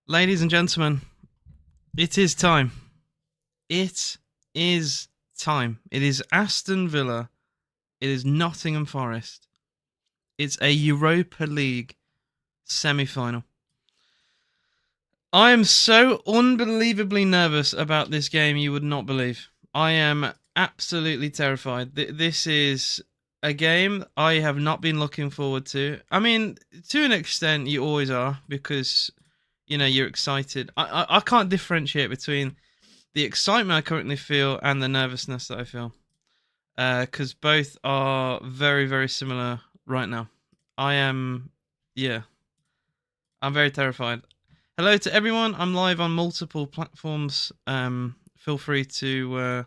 Ladies and gentlemen, it is time. It is time. It is Aston Villa. It is Nottingham Forest. It's a Europa League semi-final. I am so unbelievably nervous about this game, you would not believe. I am absolutely terrified. This is a game I have not been looking forward to. I mean, to an extent, you always are because you're excited. I can't differentiate between the excitement I currently feel and the nervousness that I feel, because both are very, very similar right now. I am, yeah, I'm very terrified. Hello to everyone. I'm live on multiple platforms. Feel free to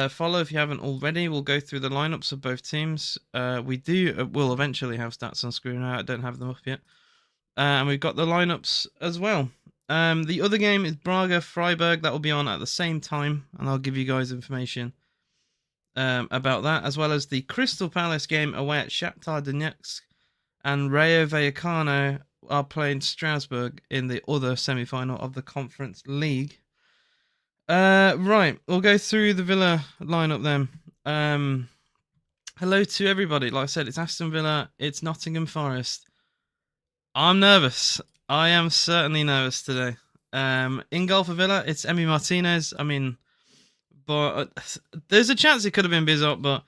follow if you haven't already. We'll go through the lineups of both teams. We'll eventually have stats on screen. I don't have them up yet. And we've got the lineups as well. The other game is Braga Freiburg. That will be on at the same time, and I'll give you guys information about that, as well as the Crystal Palace game away at Shakhtar Donetsk, and Rayo Vallecano are playing Strasbourg in the other semi-final of the Conference League. Right, we'll go through the Villa lineup then. Hello to everybody. Like I said, it's Aston Villa, it's Nottingham Forest. I'm nervous. I am certainly nervous today. In goal for Villa, it's Emi Martinez. I mean, but there's a chance it could have been Bizot, but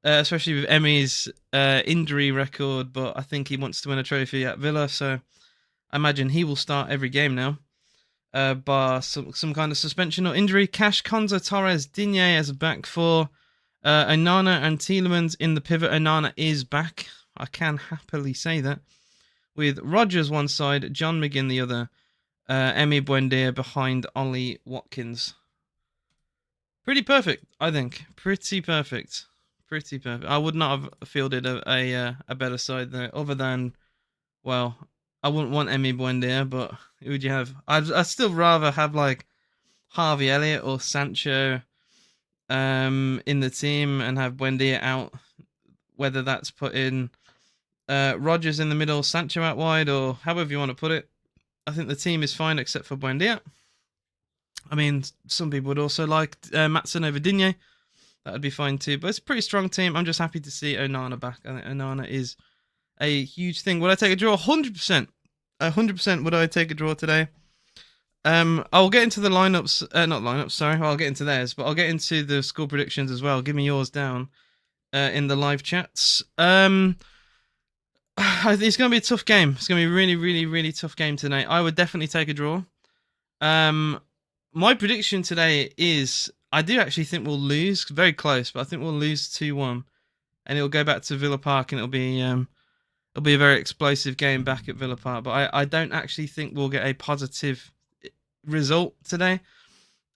especially with Emi's injury record. But I think he wants to win a trophy at Villa, so I imagine he will start every game now. Bar some kind of suspension or injury. Cash, Konza, Torres, Digne as a back four. Onana and Tielemans in the pivot. Onana is back. I can happily say that. With Rodgers one side, John McGinn the other, Emi Buendia behind Ollie Watkins. Pretty perfect, I think. Pretty perfect. I would not have fielded a better side there, other than, well, I wouldn't want Emi Buendia, but who would you have? I'd still rather have like Harvey Elliott or Sancho in the team and have Buendia out, whether that's put in Rodgers in the middle, Sancho out wide, or however you want to put it. I think the team is fine except for Buendia. I mean, some people would also like Matson over Digne. That would be fine too. But it's a pretty strong team. I'm just happy to see Onana back. I think Onana is a huge thing. Would I take a draw? 100%. 100% would I take a draw today. I'll get into the lineups. Not lineups, sorry. Well, I'll get into theirs, but I'll get into the score predictions as well. Give me yours down in the live chats. It's going to be a tough game. It's going to be a really, really, really tough game tonight. I would definitely take a draw. My prediction today is I do actually think we'll lose. Very close, but I think we'll lose 2-1. And it'll go back to Villa Park and it'll be a very explosive game back at Villa Park. But I don't actually think we'll get a positive result today.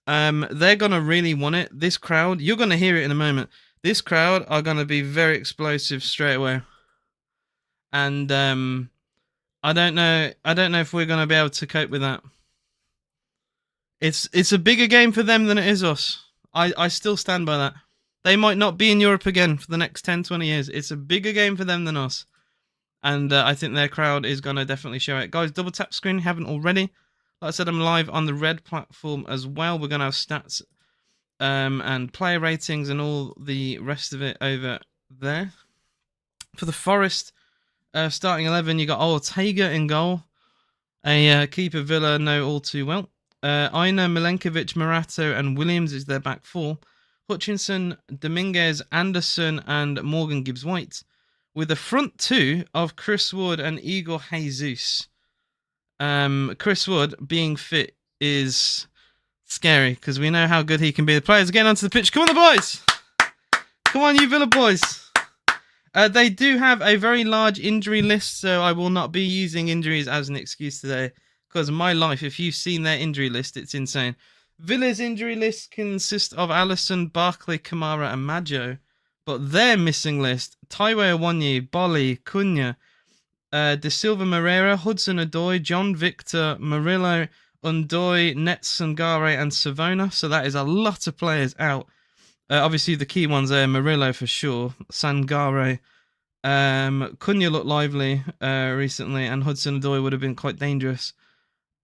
They're going to really want it. This crowd, you're going to hear it in a moment. This crowd are going to be very explosive straight away. And I don't know if we're going to be able to cope with that. It's a bigger game for them than it is us. I still stand by that. They might not be in Europe again for the next 10, 20 years. It's a bigger game for them than us. And I think their crowd is going to definitely show it. Guys, double tap screen, haven't already. Like I said, I'm live on the Red platform as well. We're going to have stats and player ratings and all the rest of it over there. For the Forest, starting 11, you got Ortega in goal. A keeper Villa know all too well. Aina, Milenkovic, Morato, and Williams is their back four. Hutchinson, Dominguez, Anderson, and Morgan Gibbs-White. With a front two of Chris Wood and Igor Jesus. Chris Wood being fit is scary because we know how good he can be. The players are getting onto the pitch. Come on, the boys! Come on, you Villa boys! They do have a very large injury list, so I will not be using injuries as an excuse today. Because my life, if you've seen their injury list, it's insane. Villa's injury list consists of Alisson, Barkley, Kamara, and Maggio. But their missing list, Taiwo Awoniyi, Bolly, Cunha, De Silva Moreira, Hudson-Odoi, John Victor, Murillo, Undoy, Nets, Sangare, and Savona. So that is a lot of players out. Obviously, the key ones there, Murillo for sure, Sangare. Cunha looked lively recently, and Hudson-Odoi would have been quite dangerous.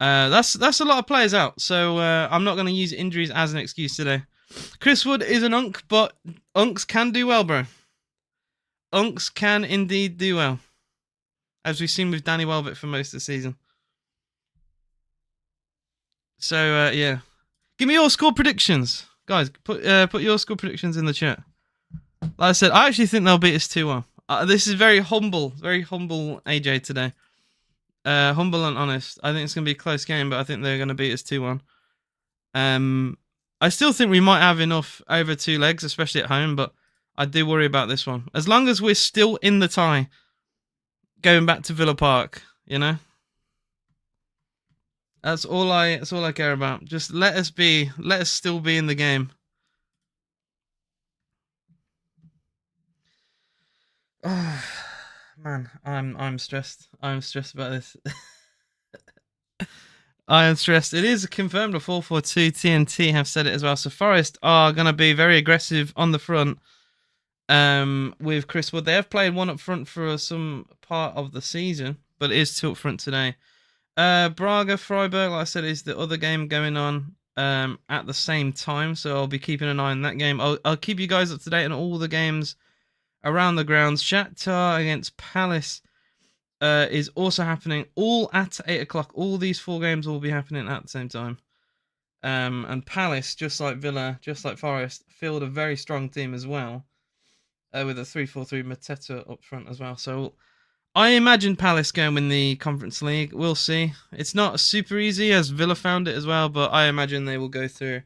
That's a lot of players out, so I'm not going to use injuries as an excuse today. Chris Wood is an unk, but unks can do well, bro. Unks can indeed do well, as we've seen with Danny Welbeck for most of the season. So yeah, give me your score predictions, guys. Put your score predictions in the chat. Like I said, I actually think they'll beat us 2-1. This is very humble AJ today. Humble and honest. I think it's going to be a close game, but I think they're going to beat us 2-1. I still think we might have enough over 2 legs, especially at home, but I do worry about this one. As long as we're still in the tie, going back to Villa Park, you know? That's all I care about. Just let us still be in the game. Oh, man, I'm stressed. I'm stressed about this. I am stressed. It is confirmed a 4-4-2. TNT have said it as well. So Forest are going to be very aggressive on the front. With Chris Wood, they have played one up front for some part of the season, but it is 2 up front today. Braga Freiburg, like I said, is the other game going on at the same time, so I'll be keeping an eye on that game. I'll keep you guys up to date on all the games around the grounds. Shakhtar against Palace is also happening, all at 8 o'clock. All these 4 games will be happening at the same time. And Palace, just like Villa, just like Forest, field a very strong team as well, with a 3-4-3 Mateta up front as well. So I imagine Palace going to win the Conference League. We'll see. It's not super easy, as Villa found it as well, but I imagine they will go through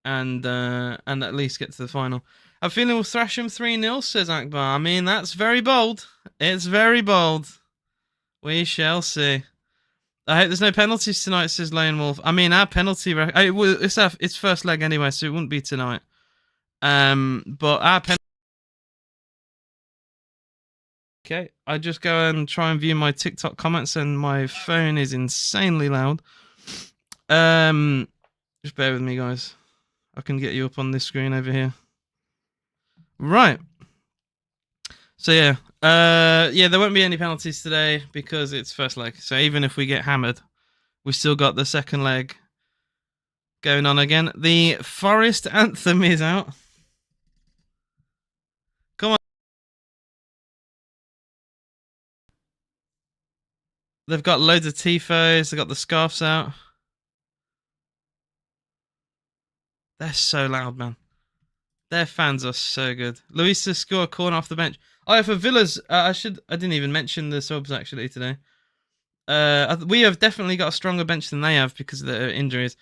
and at least get to the final. I'm feeling we'll thrash them 3-0, says Akbar. I mean, that's very bold. It's very bold. We shall see. I hope there's no penalties tonight, says Lone Wolf. I mean, our penalty... It's first leg anyway, so it wouldn't be tonight. But our penalty... Okay, I just go and try and view my TikTok comments, and my phone is insanely loud. Just bear with me, guys. I can get you up on this screen over here. Right. So yeah, there won't be any penalties today because it's first leg. So even if we get hammered, we still got the second leg going on again. The Forest anthem is out. Come on. They've got loads of tifos. They've got the scarves out. They're so loud, man. Their fans are so good. Luisa score a corner off the bench. Oh, for Villa's, I didn't even mention the subs actually today. We have definitely got a stronger bench than they have because of their injuries.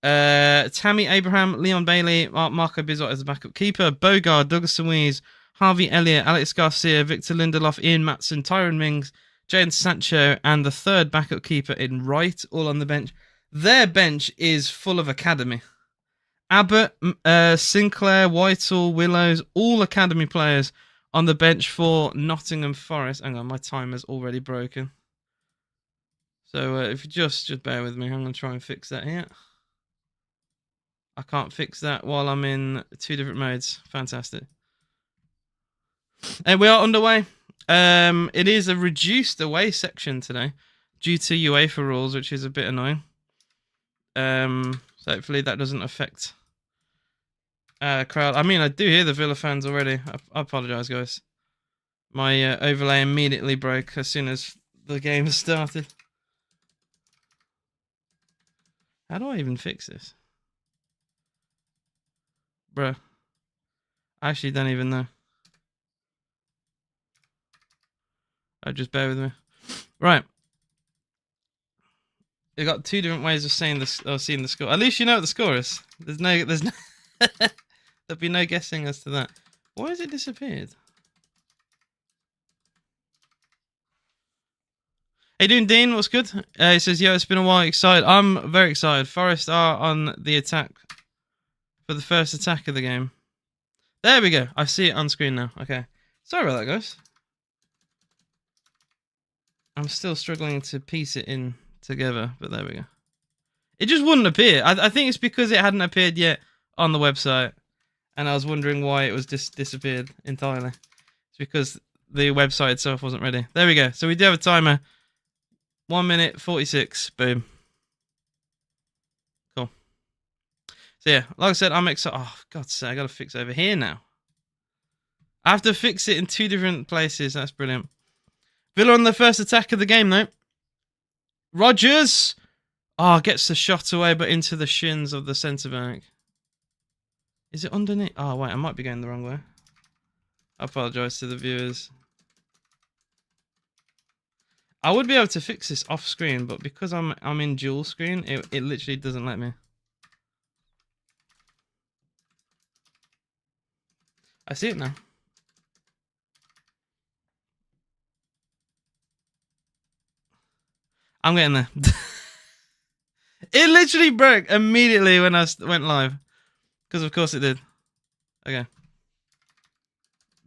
Tammy Abraham, Leon Bailey, Marco Bizot as the backup keeper, Bogard, Douglas Luiz, Harvey Elliott, Alex Garcia, Victor Lindelof, Ian Matson, Tyron Mings, Jadon Sancho, and the third backup keeper in Wright, all on the bench. Their bench is full of academy. Abbott, Sinclair, Whitehall, Willows, all academy players on the bench for Nottingham Forest. Hang on, my timer's already broken. So if you just bear with me, I'm going to try and fix that here. I can't fix that while I'm in 2 different modes. Fantastic. And we are underway. It is a reduced away section today due to UEFA rules, which is a bit annoying. So hopefully that doesn't affect crowd. I mean, I do hear the Villa fans already. I apologise, guys. My overlay immediately broke as soon as the game started. How do I even fix this? Bruh. I actually don't even know. Just bear with me. Right. You got 2 different ways of saying this or seeing the score. At least you know what the score is. There's no there'll be no guessing as to that. Why has it disappeared? Hey, doing Dean, what's good? He says, "Yo, it's been a while. Excited. I'm very excited. Forest are on the attack for the first attack of the game." There we go. I see it on screen now. Okay. Sorry about that, guys. I'm still struggling to piece it in together, but there we go. It just wouldn't appear. I think it's because it hadn't appeared yet on the website, and I was wondering why it was disappeared entirely. It's because the website itself wasn't ready. There we go. So we do have a timer. 1 minute 46. Boom. So yeah, like I said, I'm excited. Oh, God's sake, I got to fix over here now. I have to fix it in 2 different places. That's brilliant. Villa on the first attack of the game, though. Rodgers! Oh, gets the shot away, but into the shins of the centre-back. Is it underneath? Oh, wait, I might be going the wrong way. I apologise to the viewers. I would be able to fix this off screen, but because I'm in dual screen, it literally doesn't let me. I see it now. I'm getting there. It literally broke immediately when I went live. Because of course it did. Okay.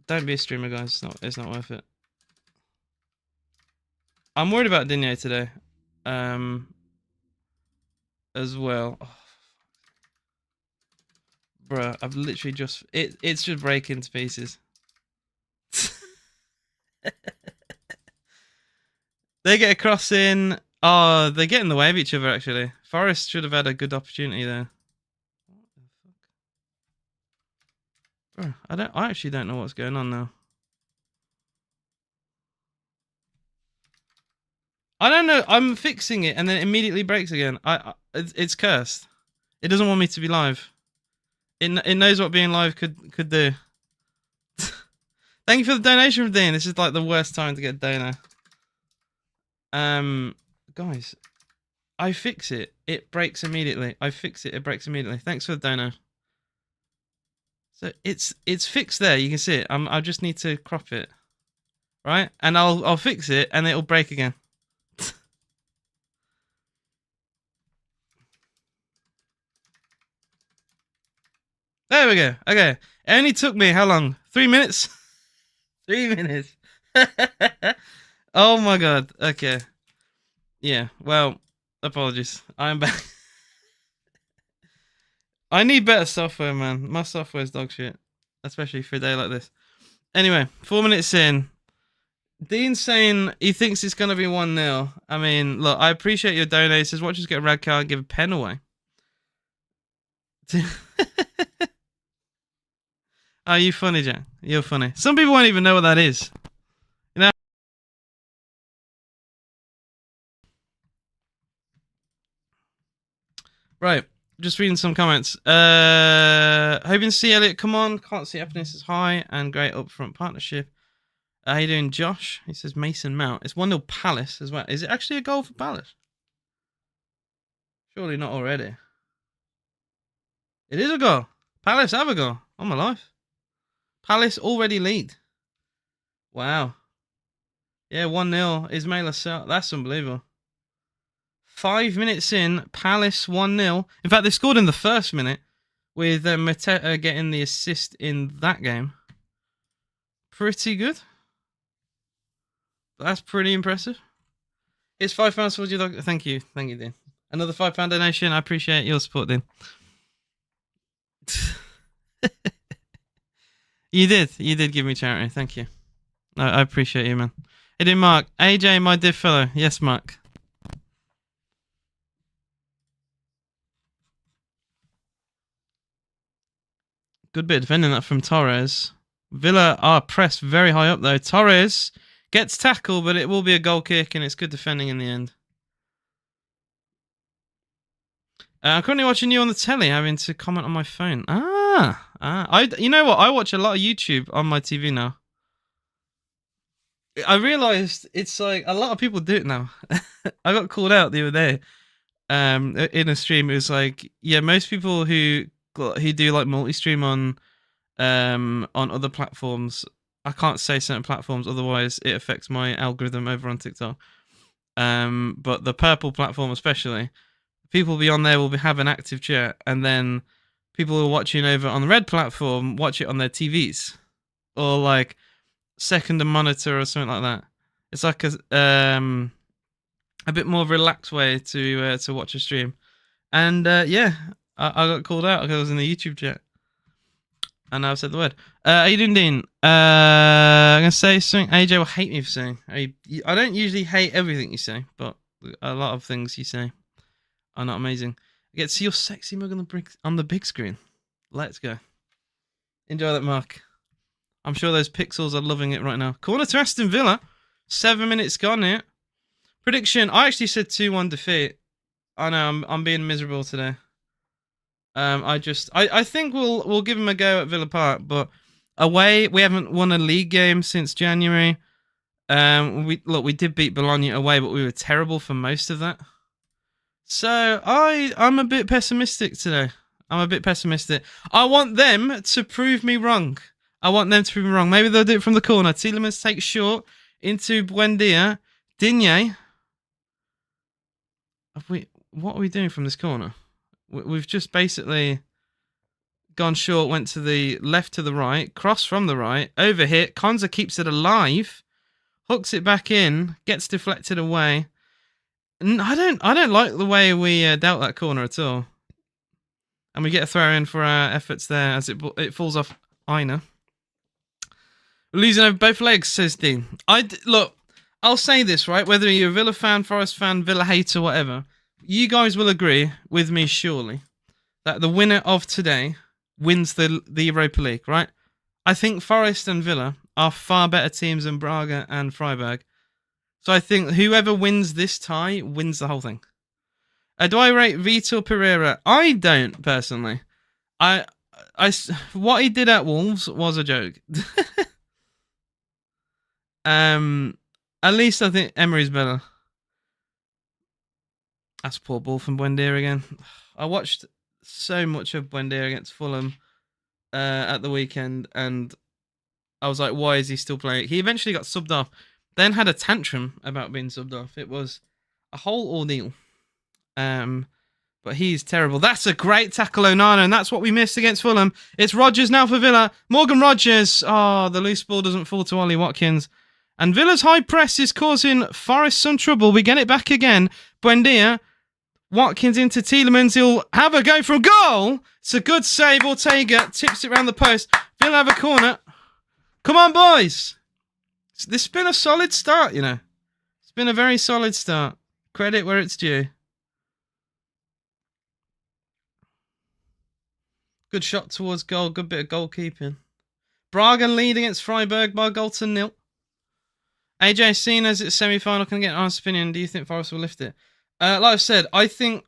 Don't be a streamer, guys. It's not worth it. I'm worried about Digne today. As well. Oh. Bruh, I've literally just... It's just breaking to pieces. They get a cross in. Oh, they get in the way of each other, actually. Forest should have had a good opportunity there. Bro, I actually don't know what's going on now. I don't know. I'm fixing it and then it immediately breaks again. It's cursed. It doesn't want me to be live. It knows what being live could do. Thank you for the donation from Dean. This is like the worst time to get a donor. Guys, I fix it. It breaks immediately. I fix it. It breaks immediately. Thanks for the donor. So it's fixed there. You can see it. I just need to crop it, right? And I'll fix it, and it'll break again. There we go. Okay, it only took me how long? 3 minutes. 3 minutes. Oh my god. Okay. Yeah. Well, apologies. I'm back. I need better software, man. My software's dog shit, especially for a day like this. Anyway, 4 minutes in. Dean's saying he thinks it's going to be 1-0. I mean, look, I appreciate your donate. He says, watch us get a red card and give a pen away. Oh, you funny, Jack. You're funny. Some people won't even know what that is. You know? Right. Just reading some comments. Hoping to see Elliot come on. Can't see happiness is high and great upfront partnership. How you doing, Josh? He says Mason Mount. It's 1-0 Palace as well. Is it actually a goal for Palace? Surely not already. It is a goal. Palace have a goal. On my life. Palace already lead. Wow. Yeah, 1-0. Ismail Assar. That's unbelievable. 5 minutes in, Palace 1-0. In fact, they scored in the first minute with Mateta getting the assist in that game. Pretty good. That's pretty impressive. It's £5 for your dog. Thank you. Thank you, Dean. Another £5 donation. I appreciate your support, Dean. You did give me charity. Thank you. I appreciate you, man. Hey, dear Mark. AJ, my dear fellow. Yes, Mark. Good bit of defending that from Torres. Villa are pressed very high up, though. Torres gets tackled, but it will be a goal kick, and it's good defending in the end. I'm currently watching you on the telly, having to comment on my phone. You know what? I watch a lot of YouTube on my TV now. I realised it's like a lot of people do it now. I got called out the other day in a stream. It was like, yeah, most people who do like multi-stream on other platforms. I can't say certain platforms, otherwise it affects my algorithm over on TikTok. But the purple platform especially, people beyond there will have an active chat, and then people who are watching over on the red platform watch it on their TVs or like second a monitor or something like that. It's like a bit more relaxed way to watch a stream. And yeah, I got called out because I was in the YouTube chat. And I've said the word. How you doing, Dean? I'm going to say something AJ will hate me for saying. I don't usually hate everything you say, but a lot of things you say are not amazing. I get to see your sexy mug on the big screen. Let's go. Enjoy that, Mark. I'm sure those pixels are loving it right now. Corner to Aston Villa. 7 minutes gone here. Prediction. I actually said 2-1 defeat. I know I'm being miserable today. I think we'll give them a go at Villa Park, but away we haven't won a league game since January. We did beat Bologna away, but we were terrible for most of that. So I'm a bit pessimistic today. I'm a bit pessimistic. I want them to prove me wrong. Maybe they'll do it from the corner. Tielemans takes short into Buendia. Digne. What are we doing from this corner? We've just basically gone short, went to the left to the right, cross from the right, overhit. Konza keeps it alive, hooks it back in, gets deflected away. I don't like the way we dealt that corner at all. And we get a throw in for our efforts there as it falls off Aina. We're losing over both legs, says Dean. Look, I'll say this, right? Whether you're a Villa fan, Forest fan, Villa hater, whatever, you guys will agree with me, surely, that the winner of today wins the Europa League, right? I think Forest and Villa are far better teams than Braga and Freiburg. So I think whoever wins this tie wins the whole thing. Do I rate Vitor Pereira? I don't, personally. What he did at Wolves was a joke. At least I think Emery's better. That's a poor ball from Buendia again. I watched so much of Buendia against Fulham at the weekend, and I was like, why is he still playing? He eventually got subbed off, then had a tantrum about being subbed off. It was a whole ordeal. But he's terrible. That's a great tackle, Onana, and that's what we missed against Fulham. It's Rodgers now for Villa. Morgan Rodgers. Oh, the loose ball doesn't fall to Ollie Watkins. And Villa's high press is causing Forest some trouble. We get it back again. Buendia. Watkins into Tielemans. He'll have a go from goal. It's a good save. Ortega tips it around the post. Villa have a corner. Come on, boys. This has been a solid start, you know. It's been a very solid start. Credit where it's due. Good shot towards goal. Good bit of goalkeeping. Braga lead against Freiburg by a goal to 0. AJ, seen as it's semi-final, can I get an honest opinion? Do you think Forest will lift it? Like I said, I think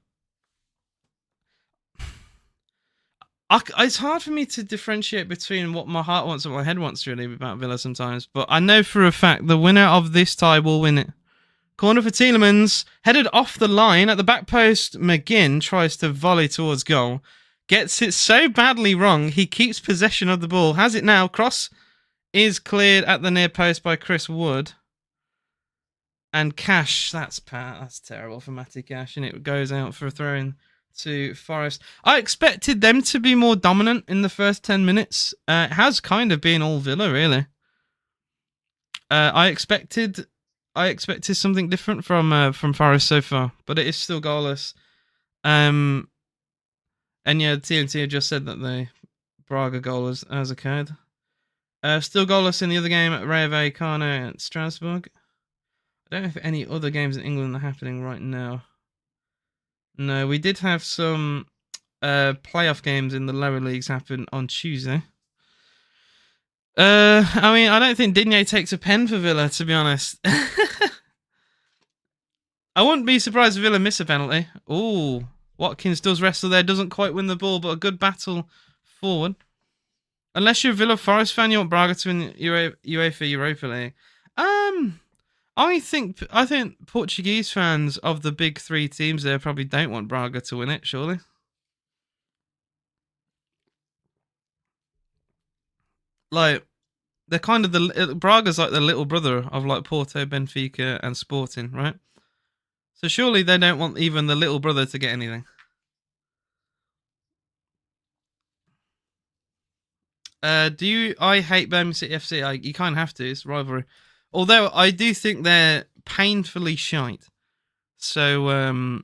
it's hard for me to differentiate between what my heart wants and what my head wants, really, about Villa sometimes. But I know for a fact the winner of this tie will win it. Corner for Tielemans, headed off the line at the back post. McGinn tries to volley towards goal. Gets it so badly wrong, he keeps possession of the ball. Has it now. Cross is cleared at the near post by Chris Wood. And Cash, that's terrible for Matty Cash, and it goes out for a throw-in to Forest. I expected them to be more dominant in the first 10 minutes. It has kind of been all Villa, really. I expected something different from Forest so far, but it is still goalless. And yeah, TNT just said that the Braga goal has occurred. Still goalless in the other game at Rayo Vallecano at Strasbourg. I don't know if any other games in England are happening right now. No, we did have some playoff games in the lower leagues happen on Tuesday. I mean, I don't think Digne takes a pen for Villa, to be honest. I wouldn't be surprised if Villa miss a penalty. Ooh, Watkins does wrestle there, doesn't quite win the ball, but a good battle forward. Unless you're a Villa Forest fan, you want Braga to win UEFA Europa League. I think Portuguese fans of the big three teams there probably don't want Braga to win it, surely. Like, they're kind of Braga's like the little brother of like Porto, Benfica, and Sporting, right? So surely they don't want even the little brother to get anything. I hate Birmingham City FC. You kind of have to. It's rivalry. Although I do think they're painfully shite. So,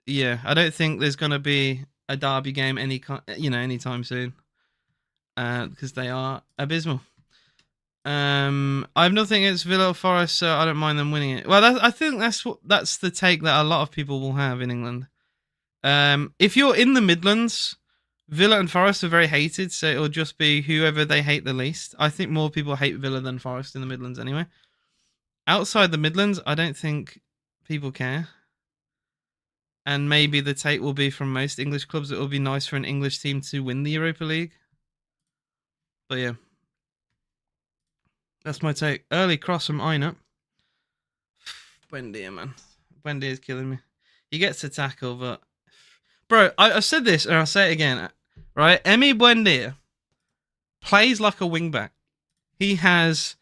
yeah, I don't think there's going to be a derby game anytime soon. Because they are abysmal. I have nothing against Villa or Forest, so I don't mind them winning it. Well, I think that's the take that a lot of people will have in England. If you're in the Midlands, Villa and Forest are very hated, so it'll just be whoever they hate the least. I think more people hate Villa than Forest in the Midlands anyway. Outside the Midlands, I don't think people care. And maybe the take will be from most English clubs. It will be nice for an English team to win the Europa League. But yeah. That's my take. Early cross from Aina. Buendia, man. Buendia is killing me. He gets to tackle, but... Bro, I said this, and I'll say it again. Right? Emi Buendia plays like a wing-back. He has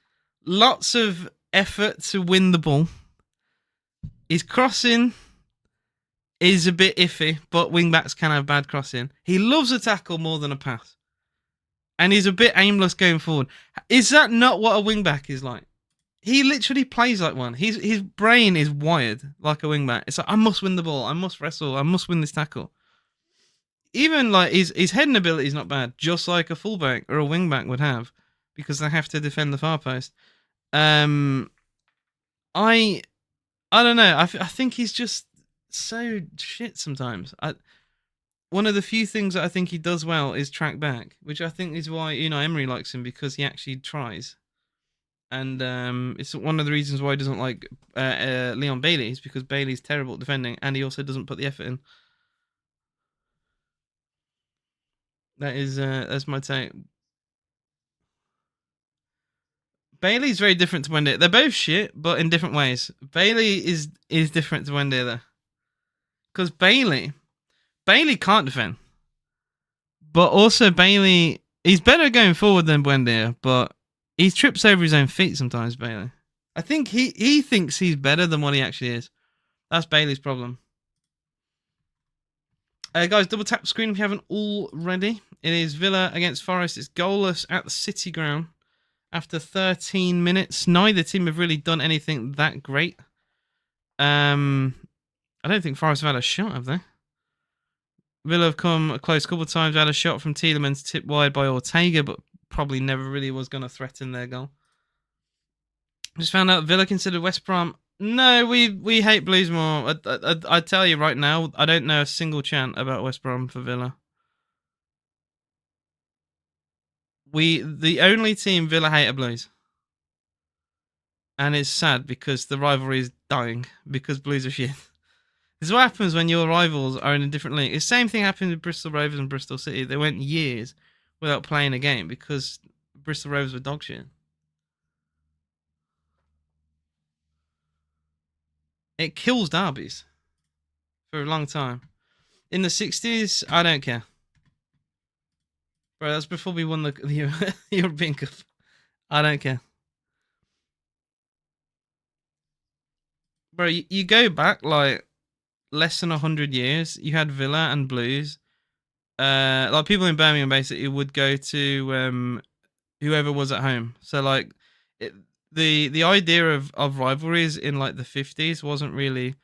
lots of effort to win the ball. His crossing is a bit iffy, but wing-backs can have bad crossing. He loves a tackle more than a pass. And he's a bit aimless going forward. Is that not what a wing-back is like? He literally plays like one. His brain is wired like a wing-back. It's like, I must win the ball. I must wrestle. I must win this tackle. Even like his heading ability is not bad, just like a fullback or a wing-back would have, because they have to defend the far post. I don't know. I think he's just so shit sometimes. One of the few things that I think he does well is track back, which I think is why Unai Emery likes him, because he actually tries. And it's one of the reasons why he doesn't like Leon Bailey, is because Bailey's terrible at defending, and he also doesn't put the effort in. That's my take. Bailey's very different to Wendy. They're both shit, but in different ways. Bailey is different to Wendy though, because Bailey can't defend, but also he's better going forward than Buendia, but he trips over his own feet sometimes. Bailey, I think he thinks he's better than what he actually is. That's Bailey's problem. Guys, double tap screen if you haven't already. It is Villa against Forest. It's goalless at the City Ground after 13 minutes. Neither team have really done anything that great. I don't think Forest have had a shot, have they? Villa have come close a couple of times. Had a shot from Tielemans, tipped wide by Ortega, but probably never really was going to threaten their goal. Just found out Villa considered West Brom. No, we hate Blues more. I tell you right now, I don't know a single chant about West Brom for Villa. The only team Villa hate are Blues. And it's sad because the rivalry is dying because Blues are shit. This is what happens when your rivals are in a different league. The same thing happened with Bristol Rovers and Bristol City. They went years without playing a game because Bristol Rovers were dog shit. It kills derbies for a long time. In the 60s, I don't care. Bro, that's before we won the European Cup. I don't care. Bro, you go back like less than 100 years, you had Villa and Blues. Like people in Birmingham basically would go to whoever was at home. So like the idea of rivalries in like the 50s wasn't really,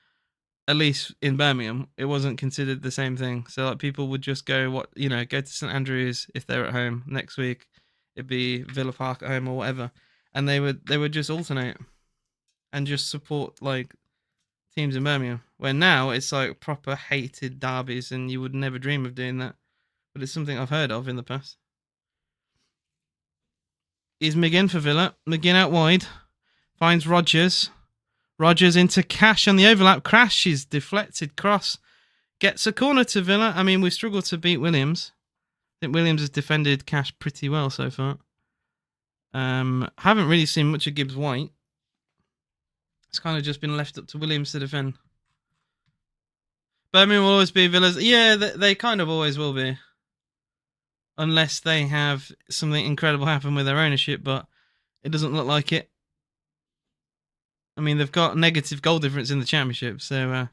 at least in Birmingham, it wasn't considered the same thing. So like people would just go go to St Andrews if they're at home. Next week it'd be Villa Park at home or whatever, and they would just alternate and just support like teams in Birmingham. Where now it's like proper hated derbies, and you would never dream of doing that. But it's something I've heard of in the past. Is McGinn for Villa. McGinn out wide. Finds Rodgers. Rodgers into Cash on the overlap. Crash is deflected cross. Gets a corner to Villa. I mean, we struggled to beat Williams. I think Williams has defended Cash pretty well so far. Haven't really seen much of Gibbs White. It's kind of just been left up to Williams to defend. Birmingham will always be Villa's. Yeah, they kind of always will be. Unless they have something incredible happen with their ownership, but it doesn't look like it. I mean, they've got negative goal difference in the championship, so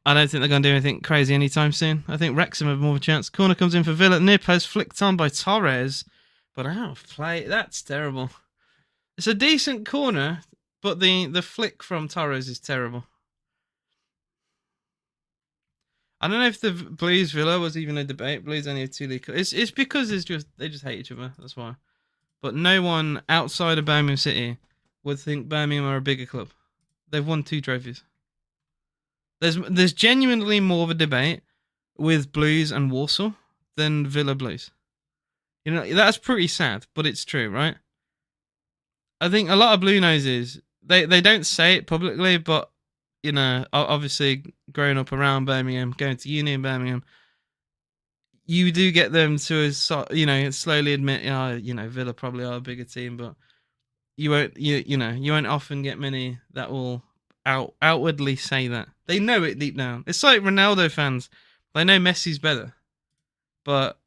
I don't think they're going to do anything crazy anytime soon. I think Wrexham have more of a chance. Corner comes in for Villa. Near post flicked on by Torres, but out of play. That's terrible. It's a decent corner, but the flick from Torres is terrible. I don't know if the Blues Villa was even a debate. Blues only have 2 league. It's because they just hate each other. That's why. But no one outside of Birmingham City would think Birmingham are a bigger club. They've won 2 trophies. There's genuinely more of a debate with Blues and Warsaw than Villa Blues. You know, that's pretty sad, but it's true, right? I think a lot of Blue Noses, they don't say it publicly, but, you know, obviously growing up around Birmingham, going to uni in Birmingham, you do get them to, you know, slowly admit, you know, Villa probably are a bigger team, but you won't often get many that will outwardly say that. They know it deep down. It's like Ronaldo fans. They know Messi's better, but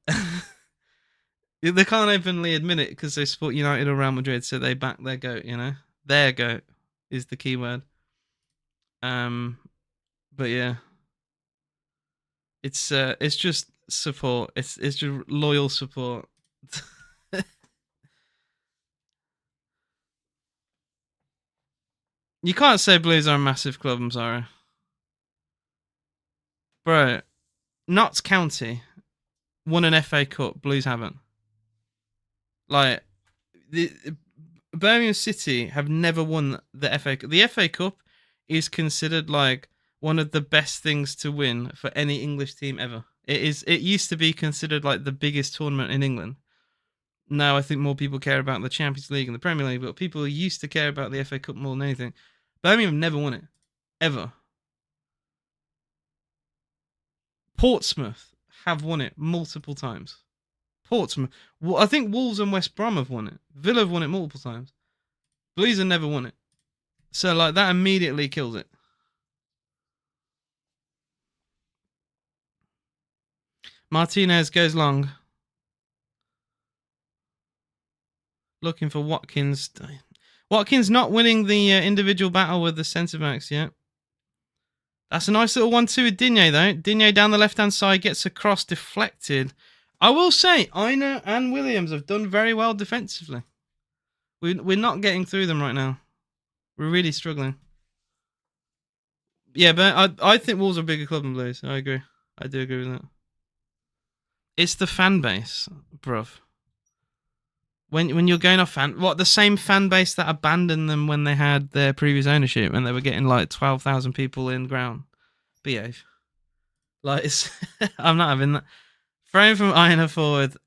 they can't openly admit it because they support United or Real Madrid, so they back their goat. You know, their goat is the key word. But yeah, it's just support. It's just loyal support. You can't say Blues are a massive club. I'm sorry, bro. Notts County won an FA Cup. Blues haven't. Like, the Birmingham City have never won the FA Cup. The FA Cup is considered like one of the best things to win for any English team ever. It used to be considered like the biggest tournament in England. Now I think more people care about the Champions League and the Premier League, but people used to care about the FA Cup more than anything. Birmingham have never won it. Ever. Portsmouth have won it multiple times. Portsmouth. Well, I think Wolves and West Brom have won it. Villa have won it multiple times. Blues have never won it. So, like, that immediately kills it. Martinez goes long. Looking for Watkins. Watkins not winning the individual battle with the centre-backs yet. That's a nice little 1-2 with Digne, though. Digne down the left-hand side gets a cross deflected. I will say, Aina and Williams have done very well defensively. We're not getting through them right now. We're really struggling. Yeah, but I think Wolves are a bigger club than Blues. I agree. I do agree with that. It's the fan base, bruv. When you're going off the same fan base that abandoned them when they had their previous ownership and they were getting like 12,000 people in ground. Behave. Like, I'm not having that. Throwing from Aina forward.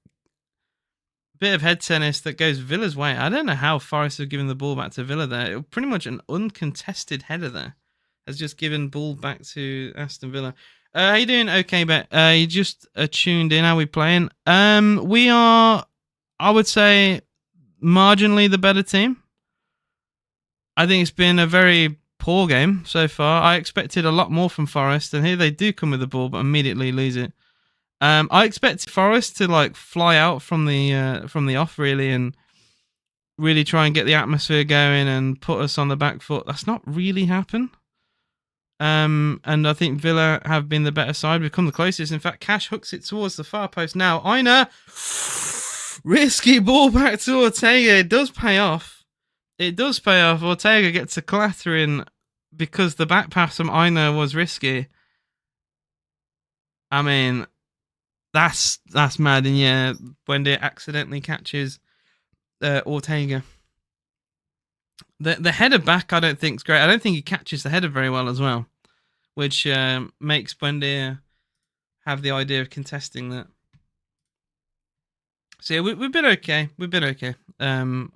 Bit of head tennis that goes Villa's way. I don't know how Forest have given the ball back to Villa there. Pretty much an uncontested header there. Has just given ball back to Aston Villa. How you doing? Okay, bet. You just tuned in. How we playing? We are, I would say, marginally the better team. I think it's been a very poor game so far. I expected a lot more from Forest, and here they do come with the ball, but immediately lose it. I expect Forest to like fly out from the off really, and really try and get the atmosphere going and put us on the back foot. That's not really happened. And I think Villa have been the better side. We've come the closest. In fact, Cash hooks it towards the far post now. Aina, risky ball back to Ortega. It does pay off. It does pay off. Ortega gets a clattering because the back pass from Aina was risky. I mean, that's mad. And yeah, Buendia accidentally catches Ortega. The header back, I don't think is great. I don't think he catches the header very well as well, which makes Buendia have the idea of contesting that. So yeah, we've been okay. We've been okay. Like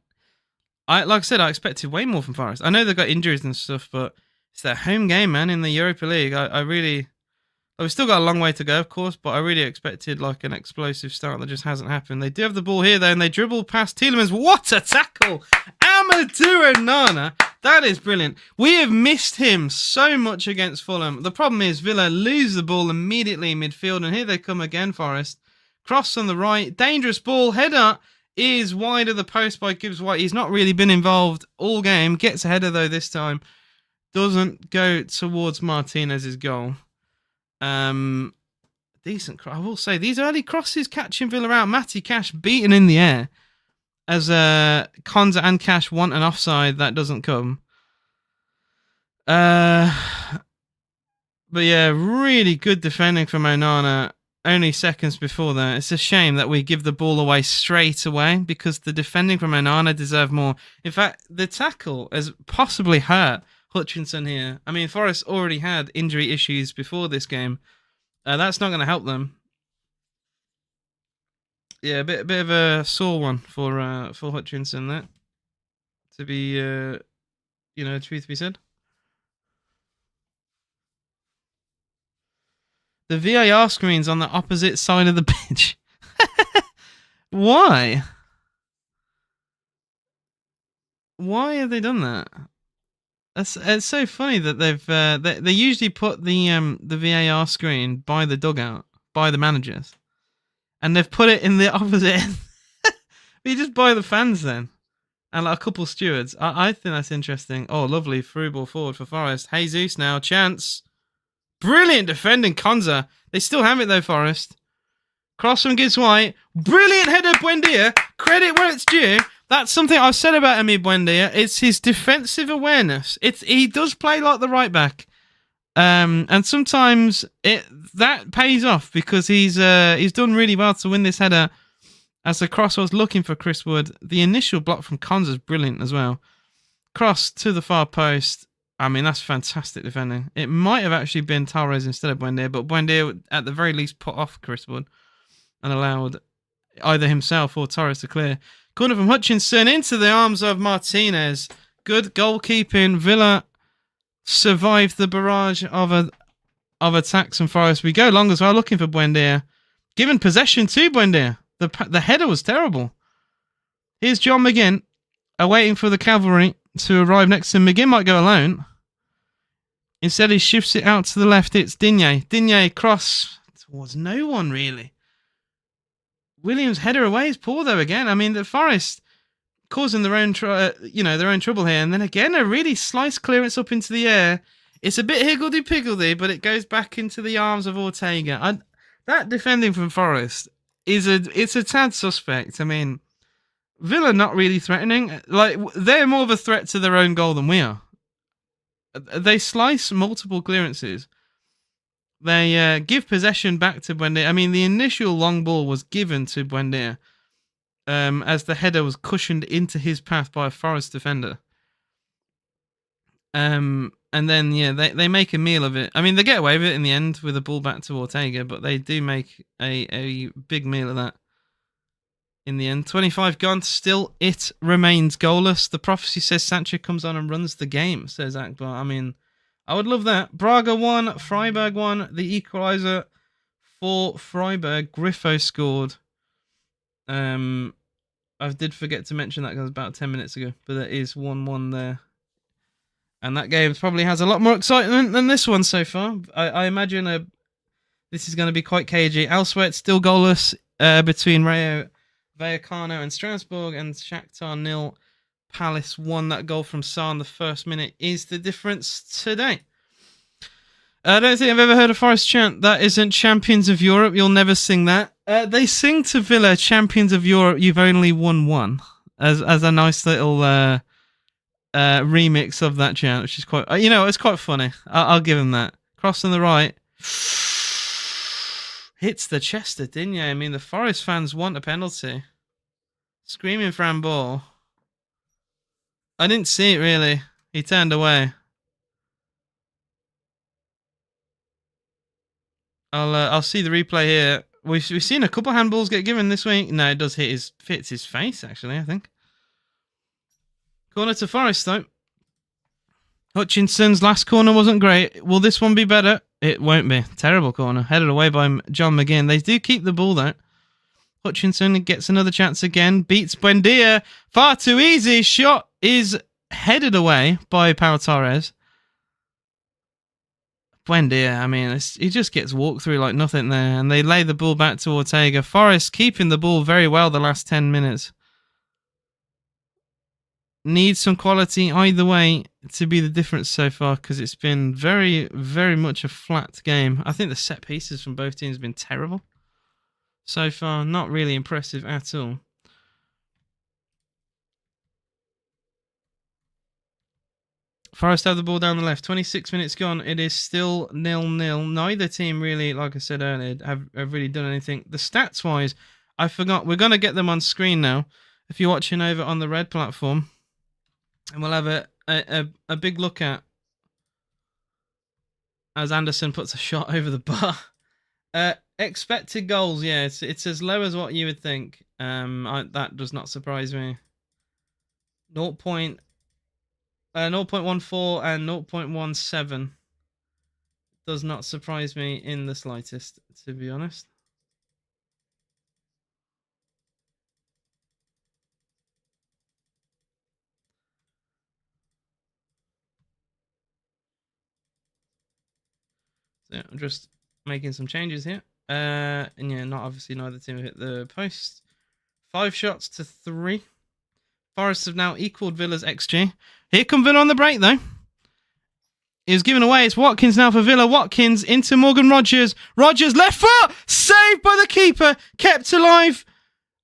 I said, I expected way more from Forest. I know they've got injuries and stuff, but it's their home game, man, in the Europa League. We've still got a long way to go, of course, but I really expected like an explosive start that just hasn't happened. They do have the ball here, though, and they dribble past Tielemans. What a tackle! Amadou Onana. That is brilliant. We have missed him so much against Fulham. The problem is Villa lose the ball immediately in midfield, and here they come again, Forest. Cross on the right. Dangerous ball. Header is wide of the post by Gibbs White. He's not really been involved all game. Gets a header, though, this time. Doesn't go towards Martinez's goal. Decent cross. I will say these early crosses catching Villa out. Matty Cash beaten in the air as Konza and Cash want an offside that doesn't come. But yeah, really good defending from Onana. Only seconds before that. It's a shame that we give the ball away straight away because the defending from Onana deserved more. In fact, the tackle has possibly hurt Hutchinson here. I mean, Forest already had injury issues before this game. That's not going to help them. Yeah, a bit of a sore one for Hutchinson there. To be, truth be said. The VAR screen's on the opposite side of the pitch. Why? Why have they done that? It's so funny that they've they usually put the VAR screen by the dugout, by the managers, and they've put it in the opposite end. You just buy the fans then, and like a couple stewards. I think that's interesting. Oh, lovely through ball forward for Forest. Jesus now, chance. Brilliant defending, Konza. They still have it though, Forest. Cross from Gibbs White. Brilliant header, Buendia. Credit where it's due. That's something I've said about Emi Buendia. It's his defensive awareness. He does play like the right back, and sometimes that pays off because he's done really well to win this header. As the cross was looking for Chris Wood, the initial block from Konza is brilliant as well. Cross to the far post. I mean, that's fantastic defending. It might have actually been Tavares instead of Buendia, but Buendia at the very least put off Chris Wood and allowed either himself or Torres to clear. Corner from Hutchinson into the arms of Martinez. Good goalkeeping. Villa survived the barrage of attacks from Forest. We go long as well, looking for Buendia. Given possession to Buendia. The header was terrible. Here's John McGinn, awaiting for the cavalry to arrive next to him. McGinn might go alone. Instead, he shifts it out to the left. It's Digne. Digne cross towards no one, really. Williams' header away is poor, though, again. I mean, the Forest causing their own trouble here. And then again, a really slice clearance up into the air. It's a bit higgledy-piggledy, but it goes back into the arms of Ortega. That defending from Forest it's a tad suspect. I mean, Villa not really threatening. Like, they're more of a threat to their own goal than we are. They slice multiple clearances. They give possession back to Buendia. I mean, the initial long ball was given to Buendia as the header was cushioned into his path by a Forest defender. And then, they make a meal of it. I mean, they get away with it in the end with the ball back to Ortega, but they do make a big meal of that in the end. 25 gone, still it remains goalless. The prophecy says Sancho comes on and runs the game, says Akbar. I mean, I would love that. Braga 1, Freiburg 1, the equaliser for Freiburg. Griffo scored. I did forget to mention that because about 10 minutes ago, but there is 1-1 there. And that game probably has a lot more excitement than this one so far. I imagine this is going to be quite cagey. Elsewhere, it's still goalless between Rayo Vallecano and Strasbourg, and Shakhtar 0, Palace 1. That goal from Sarr in the first minute is the difference today. I don't think I've ever heard a Forest chant that isn't Champions of Europe. You'll never sing that. They sing to Villa, Champions of Europe, you've only won one, as a nice little remix of that chant, which is quite, it's quite funny. I'll give him that. Cross on the right. Hits the chest of Digne. I mean, the Forest fans want a penalty. Screaming for handball. I didn't see it, really. He turned away. I'll see the replay here. We've seen a couple handballs get given this week. No, it does fits his face, actually, I think. Corner to Forest, though. Hutchinson's last corner wasn't great. Will this one be better? It won't be. Terrible corner. Headed away by John McGinn. They do keep the ball, though. Hutchinson gets another chance again. Beats Buendia. Far too easy. Shot is headed away by Pau Torres. Buendia, I mean, he just gets walked through like nothing there. And they lay the ball back to Ortega. Forest keeping the ball very well the last 10 minutes. Needs some quality either way to be the difference so far, because it's been very, very much a flat game. I think the set pieces from both teams have been terrible so far. Not really impressive at all. Forest have the ball down the left. 26 minutes gone. It is still 0-0. Neither team really, like I said earlier, have really done anything. The stats-wise, I forgot. We're going to get them on screen now. If you're watching over on the Red platform. And we'll have a big look at as Anderson puts a shot over the bar. Expected goals, yeah, it's as low as what you would think. That does not surprise me. 0.14 and 0.17 does not surprise me in the slightest, to be honest. So I'm just making some changes here. And yeah, neither team have hit the post. 5 shots to 3. Forest have now equaled Villa's XG. Here come Villa on the break, though. He was given away. It's Watkins now for Villa. Watkins into Morgan Rogers. Rogers, left foot! Saved by the keeper. Kept alive.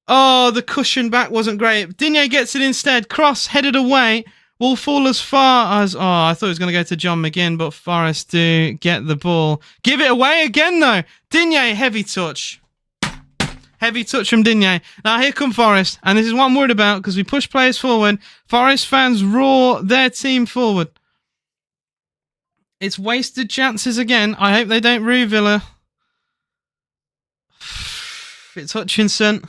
Oh, the cushion back wasn't great. Digne gets it instead. Cross headed away. Will fall as far as... Oh, I thought it was going to go to John McGinn, but Forest do get the ball. Give it away again, though. Digne, heavy touch. Heavy touch from Digne. Now, here come Forest. And this is what I'm worried about, because we push players forward. Forest fans roar their team forward. It's wasted chances again. I hope they don't rue Villa. It's Hutchinson.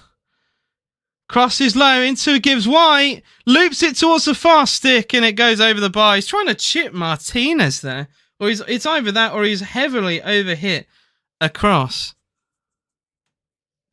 Crosses low into Gibbs White. Loops it towards the far stick and it goes over the bar. He's trying to chip Martinez there. Or it's either that or he's heavily overhit a cross.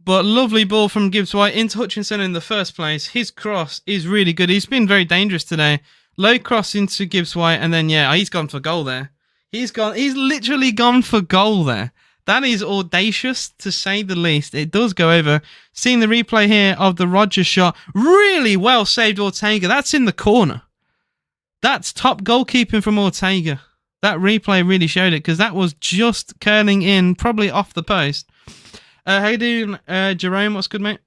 But lovely ball from Gibbs White into Hutchinson in the first place. His cross is really good. He's been very dangerous today. Low cross into Gibbs White and then, yeah, he's gone for goal there. He's literally gone for goal there. That is audacious, to say the least. It does go over. Seeing the replay here of the Rogers shot. Really well saved Ortega. That's in the corner. That's top goalkeeping from Ortega. That replay really showed it, because that was just curling in, probably off the post. How you doing, Jerome? What's good, mate?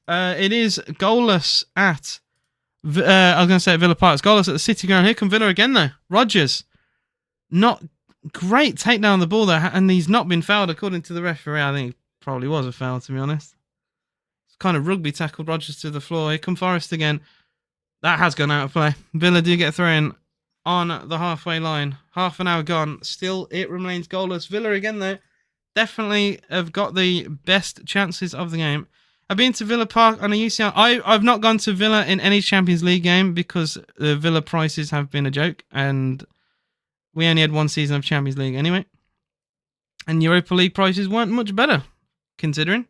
It is goalless at... I was going to say at Villa Park. It's goalless at the City Ground. Here come Villa again, though. Rogers. Not... Great takedown the ball there, and he's not been fouled according to the referee. I think it probably was a foul, to be honest. It's kind of rugby tackled Rogers to the floor. Here come Forest again. That has gone out of play. Villa do get thrown on the halfway line. Half an hour gone. Still, it remains goalless. Villa again, though, definitely have got the best chances of the game. I've been to Villa Park on a UCL. I've not gone to Villa in any Champions League game because the Villa prices have been a joke, and we only had one season of Champions League anyway. And Europa League prices weren't much better, considering.